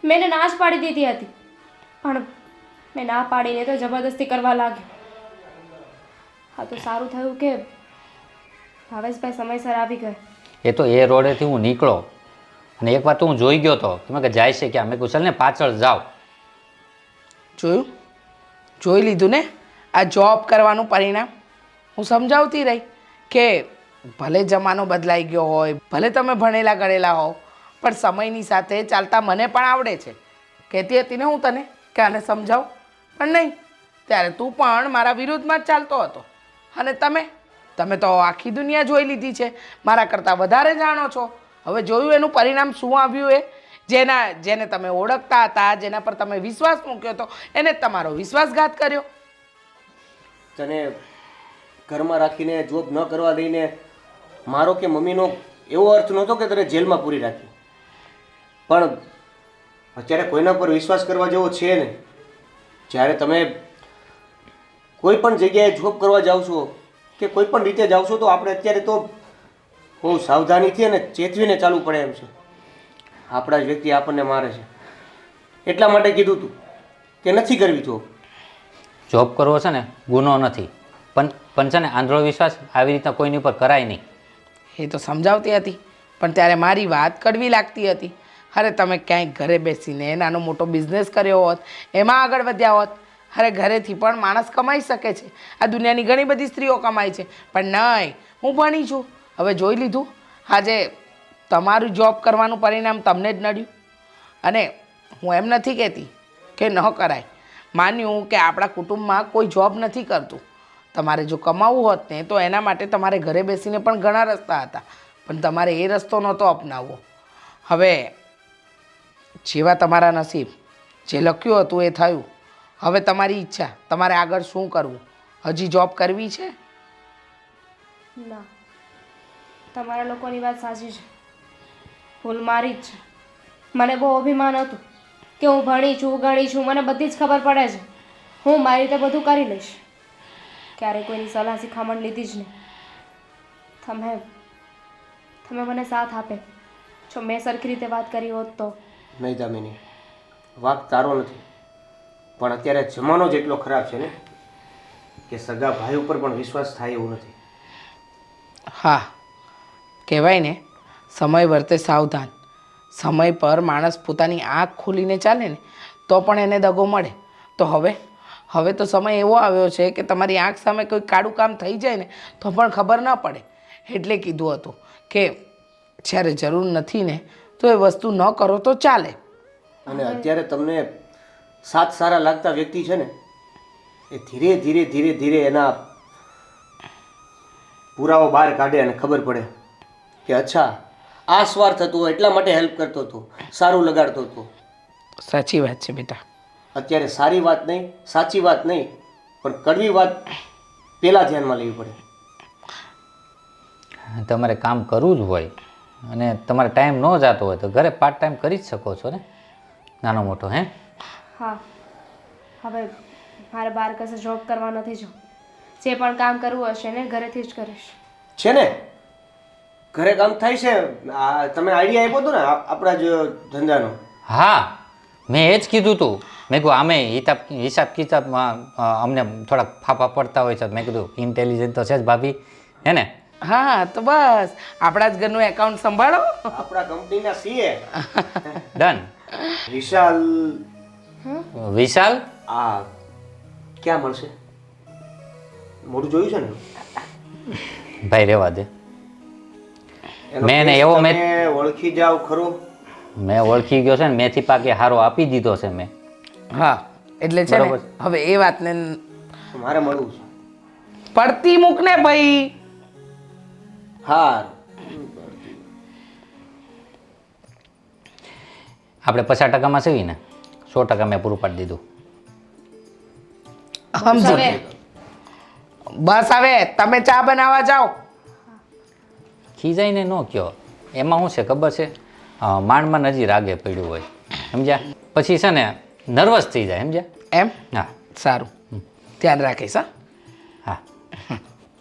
મેં એને ના જ પાડી દીધી હતી, પણ મેં ના પાડીને તો જબરદસ્તી કરવા લાગ્યો. હા તો સારું થયું કે ભાવેશભાઈ સમયસર આવી ગયા. એ તો એ રોડેથી હું નીકળો અને એક વાર તો હું જોઈ ગયો હતો કે મેં કે જાય છે કે અમે કુશલ ને પાછળ જાઓ. જોયું? જોઈ લીધું ને આ જોબ કરવાનું પરિણામ. હું સમજાવતી રહી કે ભલે જમાનો બદલાઈ ગયો હોય, ભલે તમે ભણેલા ગણેલા હોવ, પણ સમયની સાથે ચાલતા મને પણ આવડે છે. કહેતી હતી ને હું તને કે આને સમજાવ, પણ નહીં. ત્યારે તું પણ મારા વિરુદ્ધમાં જ ચાલતો હતો. અને તમે તો આખી દુનિયા જોઈ લીધી છે, મારા કરતાં વધારે જાણો છો. હવે જોયું એનું પરિણામ શું આવ્યું? એ જેને તમે ઓળખતા હતા, જેના પર તમે વિશ્વાસ મૂક્યો હતો, એને જ તમારો વિશ્વાસઘાત કર્યો. તને ઘરમાં રાખીને જોબ ન કરવા દઈને મારો કે મમ્મીનો એવો અર્થ નહોતો કે તને જેલમાં પૂરી રાખી, પણ અત્યારે કોઈના પર વિશ્વાસ કરવા જેવો છે ને. જ્યારે તમે કોઈ પણ જગ્યાએ જોબ કરવા જાઓ છો કે કોઈ પણ રીતે જાઓ છો તો આપણે અત્યારે તો બહુ સાવધાનીથી અને ચેતવીને ચાલવું પડે એમ છે. આપણા જ વ્યક્તિ આપણને મારે છે, એટલા માટે કીધું તું કે નથી કરવી જોબ. જોબ કરવો છે ને ગુનો નથી, પણ છે ને આંધળો વિશ્વાસ આવી રીતના કોઈની ઉપર કરાય નહીં. એ તો સમજાવતી હતી, પણ ત્યારે મારી વાત કડવી લાગતી હતી. અરે તમે ક્યાંય ઘરે બેસીને નાનો મોટો બિઝનેસ કર્યો હોત, એમાં આગળ વધ્યા હોત. અરે ઘરેથી પણ માણસ કમાઈ શકે છે, આ દુનિયાની ઘણી બધી સ્ત્રીઓ કમાય છે, પણ નહીં, હું ભણી છું. હવે જોઈ લીધું, આજે તમારું જોબ કરવાનું પરિણામ તમને જ નડ્યું. અને હું એમ નથી કહેતી કે ન કરાય, માન્યું કે આપણા કુટુંબમાં કોઈ જોબ નથી કરતું. તમારે જો કમાવવું હોત ને તો એના માટે તમારે ઘરે બેસીને પણ ઘણા રસ્તા હતા, પણ તમારે એ રસ્તો નહોતો અપનાવવો. હવે જેવા તમારા નસીબ, જે લખ્યું હતું એ થયું. હવે તમારી ઈચ્છા, તમારે આગળ શું કરવું? હજી જોબ કરવી છે? ના, તમારા લોકોની વાત સાચી છે, ભૂલ મારી જ છે. મને બહુ અભિમાન હતું કે હું ભણી છું, ગણી છું, મને બધી જ ખબર પડે છે, હું મારી રીતે બધું કરી લઈશ. ક્યારેય કોઈની સલાહ શિખામણ લીધી જ નહીં. તમે મને સાથ આપે જો મેં સરખી રીતે વાત કરી હોત તો. નહીં દામિની, વાક તારો નથી, પણ અત્યારે જમાનો જ એટલો ખરાબ છે ને કે સગા ભાઈ ઉપર પણ વિશ્વાસ થાય એવું નથી. હા, કહેવાય ને સમય વર્તે સાવધાન. સમય પર માણસ પોતાની આંખ ખોલીને ચાલે ને તો પણ એને દગો મળે. તો હવે તો સમય એવો આવ્યો છે કે તમારી આંખ સામે કોઈ કાળું કામ થઈ જાય ને તો પણ ખબર ન પડે. એટલે કીધું હતું કે જ્યારે જરૂર નથી ને તો એ વસ્તુ ન કરો તો ચાલે. અને અત્યારે તમને સાથ સારા લાગતા વ્યક્તિ છે ને એ ધીરે ધીરે ધીરે ધીરે એના પુરાવો બહાર કાઢે અને ખબર પડે કે અચ્છા આ સ્વાર્થ હતો, એટલા માટે હેલ્પ કરતો હતો, સારું લગાડતો હતો. સાચી વાત છે બેટા. અત્યારે સારી વાત નહીં, સાચી વાત નહીં, પણ કડવી વાત પહેલાં ધ્યાનમાં લેવી પડે. તમારે કામ કરવું જ હોય અને તમારે ટાઈમ ન જતો હોય તો ઘરે પાર્ટ ટાઈમ કરી જ શકો છો ને, નાનો મોટો. હે હા, હવે મારે બહાર કશે જોબ કરવા નથી જવું. જે પણ કામ કરવું હશે ને ઘરેથી જ કરીશ. છે ને ઘરે કામ થાય છે. આ તમે આઈડિયા આપ્યો હતો ને આપણા જ ધંધાનો. હા, મેં એ જ કીધું હતું. મેં કહ્યું આમે હિસાબ કિતાબમાં અમને થોડાક ફાફા પડતા હોય છે. મેં કીધું ઇન્ટેલિજન્ટ તો છે જ ભાભી, હે ને? હા, તો બસ આપણા જ ઘરનું એકાઉન્ટ સંભાળો. આપણા કંપનીના સીએ ડન. વિશાલ આ ક્યાં મળશે? મોઢું જોયું છે ને? ભાઈ રહેવા દે. એનો મેં ને face એવો તમે ઓળખી જાવ ખરો. મેં ઓળખી ગયો છે ને, મેથી પાકે હારો આપી દીધો છે મેં. હા, એટલે છે ને બરોબર. હવે એ વાતને મારે મળવું છે. પડતી મૂક ને ભાઈ. હાર આપણે 50% સીવી ને 100% મેં પૂરું પાડી દીધું. સમજી. બસ હવે તમે ચા બનાવવા જાઓ. ખીજાઈને ન કયો, એમાં શું છે ખબર છે, માંડમાં હજી રાગે પડ્યું હોય, સમજ્યા? પછી છે ને નર્વસ થઈ જાય, સમજ્યા? એમ? હા. સારું, ધ્યાન રાખીશ. હા.